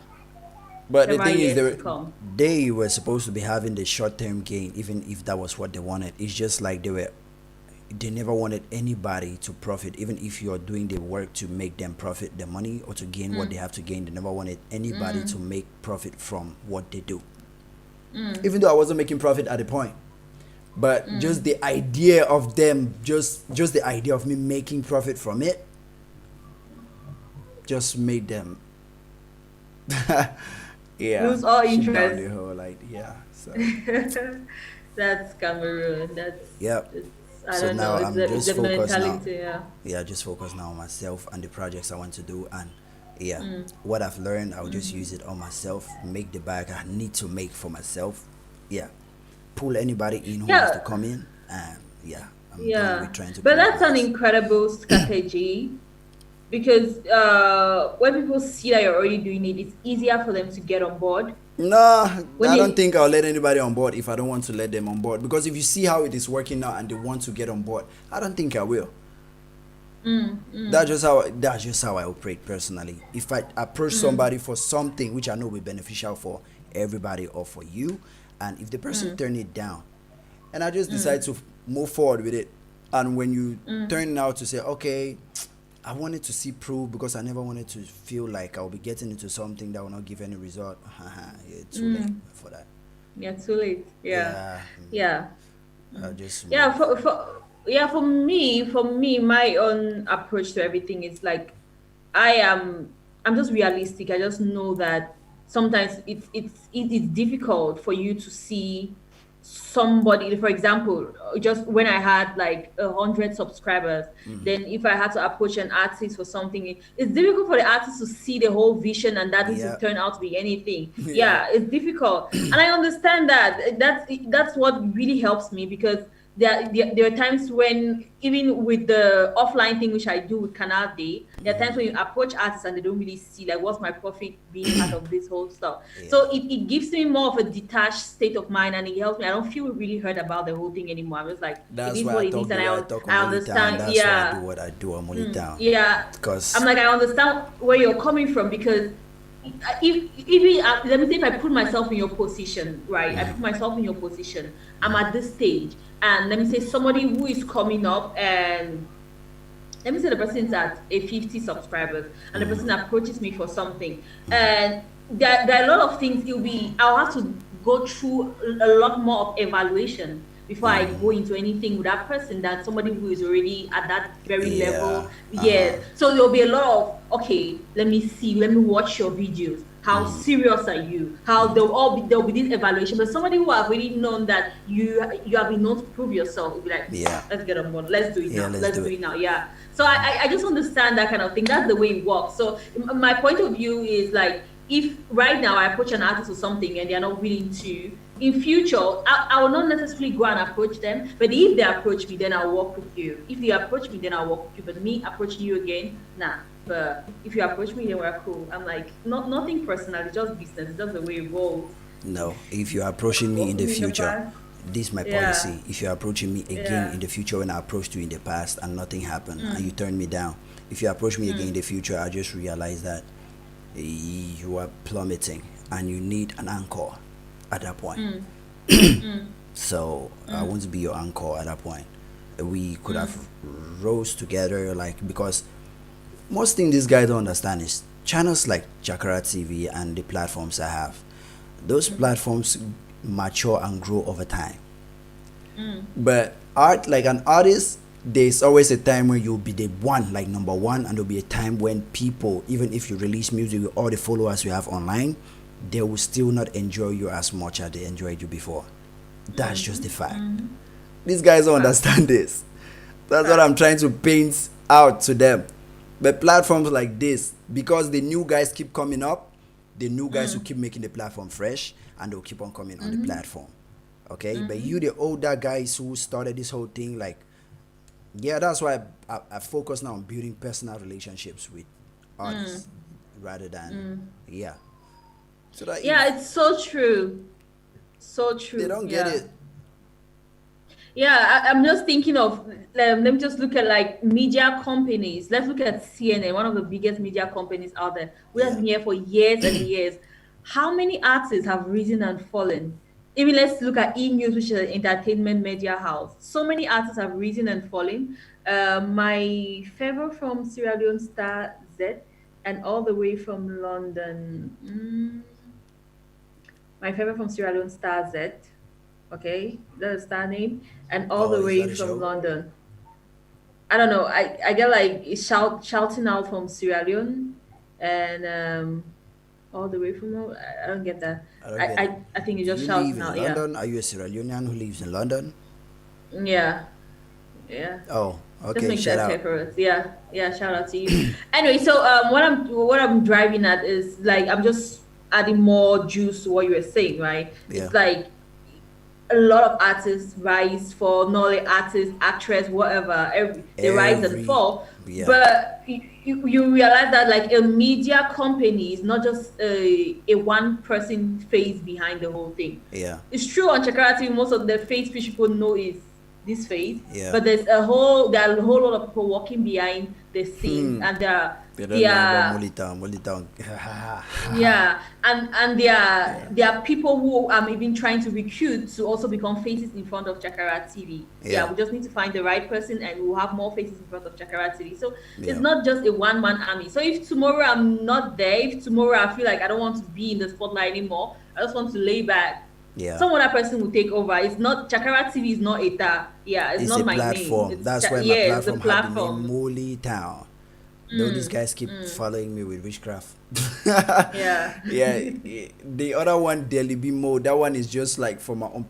But the several thing is, years to come. they were supposed to be having the short-term gain, even if that was what they wanted. It's just like they never wanted anybody to profit, even if you're doing the work to make them profit the money or to gain what they have to gain. They never wanted anybody to make profit from what they do. Even though I wasn't making profit at the point, but just the idea of them, just the idea of me making profit from it, just make them yeah, Lose all shut down the interest. whole idea. So That's Cameroon. yep. It's I So don't know. now I'm It's just the focused now. mentality. Yeah. Yeah, just focus now on myself and the projects I want to do, and yeah, Mm, what I've learned, I'll just use mm-hmm. it on myself, make the bag I need to make for myself. Yeah, pull anybody in who wants to Yeah. come in, and yeah, I'm done with Yeah. trying to But prove that's an myself. incredible strategy because when people see that you're already doing it, it's easier for them to get on board. No, When I don't they think I'll let anybody on board if I don't want to let them on board, because if you see how it is working now and they want to get on board, I don't think I will. mm, mm, That's just how I operate personally. If I approach mm, somebody for something which I know will be beneficial for everybody or for you, and if the person mm, turn it down, and I just decide mm, to move forward with it, and when you mm, turn out to say, okay, I wanted to see proof because I never wanted to feel like I'll be getting into something that will not give any result. Yeah, too late mm. for that. Yeah, too late. Yeah. Yeah, Yeah. I'll just Yeah, move. for me, my own approach to everything is like I'm just realistic. I just know that sometimes it's difficult for you to see somebody. For example, just when I had like 100 subscribers, Hmm. then if I had to approach an artist for something, it's difficult for the artist to see the whole vision and that this will Yeah, turn out to be anything. yeah, Yeah, it's difficult, and I understand that. That's what really helps me because there are times when even with the offline thing which I do with Canal Day, there are times when you approach artists and they don't really see like what's my profit being part of this whole stuff. yeah. So it gives me more of a detached state of mind and it helps me. I don't feel really hurt about the whole thing anymore. I'm just like it That's is why I what it is, talk the and way I talk on I Molly Town. understand. That's why I do Yeah. what I do on Molly Town. Yeah. I'm Because, like I understand where you're coming from because let me say if I put myself in your position, right? I put myself in your position. I'm at this stage, and let me say somebody who is coming up, and let me say the person is at a 50 subscribers, and the person approaches me for something, and there are a lot of things. I'll have to go through a lot more of evaluation before I go into anything with that person than somebody who is already at that very yeah, level. Yes. So there'll be a lot of okay, let me watch your videos. How serious are you? How there'll be this evaluation. But somebody who have already known that you have been known to prove yourself, will be like, yeah, let's get on board. Let's do it yeah, now. let's Let's do do it. it now. Yeah. So I just understand that kind of thing. That's the way it works. So my point of view is like if right now I approach an artist or something and they're not willing to, in future I will not necessarily go and approach them. But if they approach me, then I'll work with you. If they approach me, then I'll work with you. But me approaching you again, nah. But if you approach me, then we're cool. I'm like, nothing personal. It's just business. It's just the way it rolls. No, if you're approaching me Work in with the me in the future, past. this is my Yeah. policy. If you're approaching me again in Yeah. the future when I approached you in the past and nothing happened and you Mm, turn me down, if you approach me again in mm, the future, I just realize that you are plummeting and you need an anchor at that point. mm, mm, So I mm, want to be your anchor at that point. We could have mm, rose together, like, because most thing this guy don't understand is channels like Chakara TV and the platforms I have. Those mm, platforms mature and grow over time. mm, But art, like an artist, there's always a time when you'll be the one, like number one, and there'll be a time when people, even if you release music with all the followers you have online, they will still not enjoy you as much as they enjoyed you before. That's just the mm, fact. mm. These guys don't Fact. understand this. That's what I'm Fact. trying to paint out to them. But platforms like this, because the new guys keep coming up, the new guys will Mm, keep making the platform fresh and they'll keep on coming on the mm-hmm, platform. Okay? But you, mm-hmm, the older guys who started this whole thing, like, yeah, that's why I focus now on building personal relationships with artists mm, rather than, mm. yeah. So that Yeah, if it's so true. So they true. don't get Yeah. it, Yeah, I'm just thinking of let me just look at like media companies. Let's look at CNN, one of the biggest media companies out there. We have yeah. been here for years and years. How many artists have risen and fallen? Even let's look at E News, which is an entertainment media house. So many artists have risen and fallen. My favorite from Sierra Leone Star Z, and all the way from London. My favorite from Sierra Leone Star Z. Okay, that's a star name, and all Oh, the is way that a from show? London. I don't know. I get like shouting out from Sierra Leone. and all the way from I don't get that. I don't I, get it. I think you're Do just you live shouting in out. Yeah, London? Are you a Sierra Leonean who lives in London? yeah, yeah. Oh, Just okay. make Shout that clear out. for us. Yeah, yeah. Shout out to you. Anyway, so what I'm driving at is like I'm just adding more juice to what you were saying, right? Yeah. It's like a lot of artists rise for not only artist, actress, whatever. They rise and Every, fall, yeah, but you realize that like a media company is not just a one person face behind the whole thing. yeah, It's true on Chakara TV, most of the face people know is this face, yeah. but there are a whole lot of people working behind the scenes, and They don't they know about are Molitown. Molitown. yeah, and there are Yeah. there are people who I'm even trying to recruit to also become faces in front of Chakara TV. Yeah, Yeah. we just need to find the right person, and we'll have more faces in front of Chakara TV. So it's Yeah. not just a one man army. So if tomorrow I'm not there, if tomorrow I feel like I don't want to be in the spotlight anymore, I just want to lay back. Yeah. Some other person will take over. It's not Chakara TV is not a yeah, it's It's not a my name. platform. That's why my Yeah, it's the platform had the name platform. Molly Town. Though these Mm, guys keep mm, following me with witchcraft. yeah. Yeah. The other one, Daily Bimo, that one is just like for my own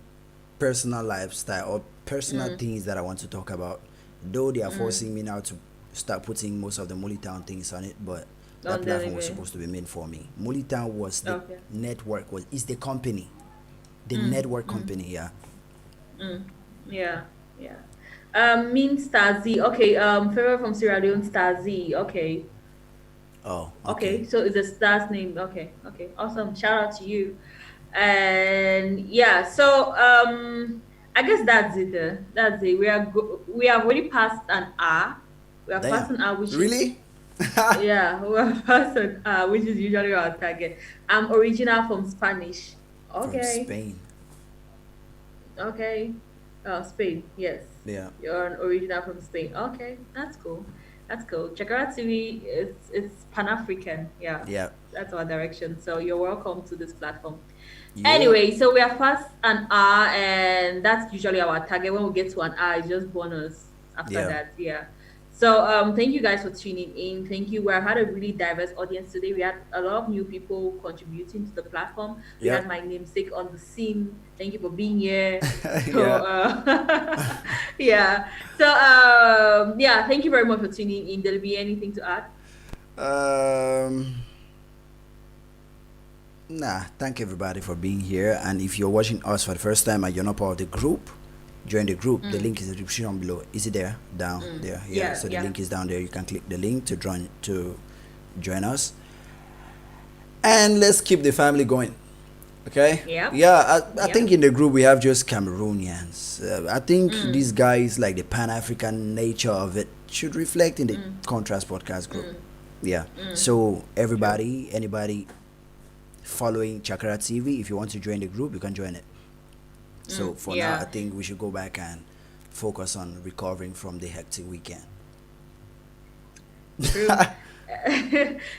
personal lifestyle or personal Mm, things that I want to talk about. Though they are mm. forcing me now to start putting most of the Molly Town things on it, but that On platform was delivery. supposed to be made for me. Molly Town was the Okay. network, is the company. The Mm, network mm. company, yeah. Mm, yeah, yeah. Mean Star Z. Okay. Favorite from Sierra Leone, Star Z. Okay. Oh, okay. Okay. So it's a star's name. Okay. Okay. Awesome. Shout out to you. And yeah. So I guess that's it. That's it. We have already passed an hour. We have passed Damn. an hour, which is Really? yeah. We have passed an hour, which is usually our target. I'm original from Spanish. From Okay. Spain. Okay. Spain. Yes. Yeah. You're an original from Spain. Okay, that's cool. That's cool. Chakara TV it's Pan African. Yeah, Yeah. that's our direction. So you're welcome to this platform. Yep. Anyway, so we are past an hour, and that's usually our target. When we get to an hour, it's just bonus after Yeah. that. Yeah. So thank you guys for tuning in. Thank you. We have had a really diverse audience today. We had a lot of new people contributing to the platform. We had Yep. my namesake on the scene. Thank you for being here. So Yeah. yeah. So yeah, thank you very much for tuning in. There'll be anything to add? Um. Nah. Thank everybody for being here. And if you're watching us for the first time and you're not part of the group, join the group. The link is in the description below. Is it there? Down there. Yeah. Yeah, So the yeah. link is down there. You can click the link to join us. And let's keep the family going. Okay. Yeah. Yeah. I Yeah. think in the group we have just Cameroonians. I think these guys like the Pan African nature of it should reflect in the Contrast Podcast group. Yeah. So everybody, anybody following Chakara TV, if you want to join the group, you can join it. So for now, I Yeah. think we should go back and focus on recovering from the hectic weekend. True.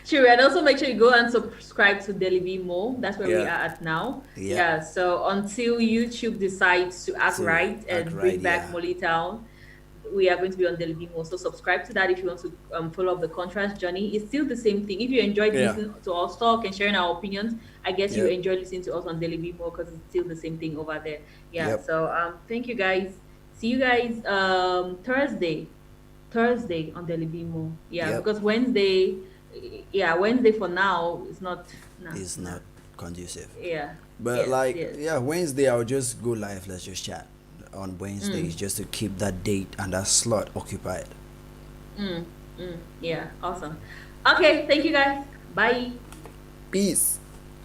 True, and also make sure you go and subscribe to Daily Mo. That's where we are Yeah. at now. Yeah. Yeah. So until YouTube decides to act To right act and right, bring back yeah. Molly Town, we are going to be on Daily Mo. So subscribe to that if you want to follow up the contrast journey. It's still the same thing. If you enjoyed Yeah. listening to us talk and sharing our opinions, I guess you Yep. enjoy listening to us on Daily Mo because it's still the same thing over there. Yeah. Yep. So thank you guys. See you guys Thursday on Daily Mo. Yeah, Yep. because Wednesday for now is not. Nah, It's nah. not conducive. Yeah. But Yes. like, Yes. yeah, Wednesday I'll just go live. Let's just chat on Wednesdays just to keep that date and that slot occupied. Yeah. Awesome. Okay. Thank you guys. Bye. Peace.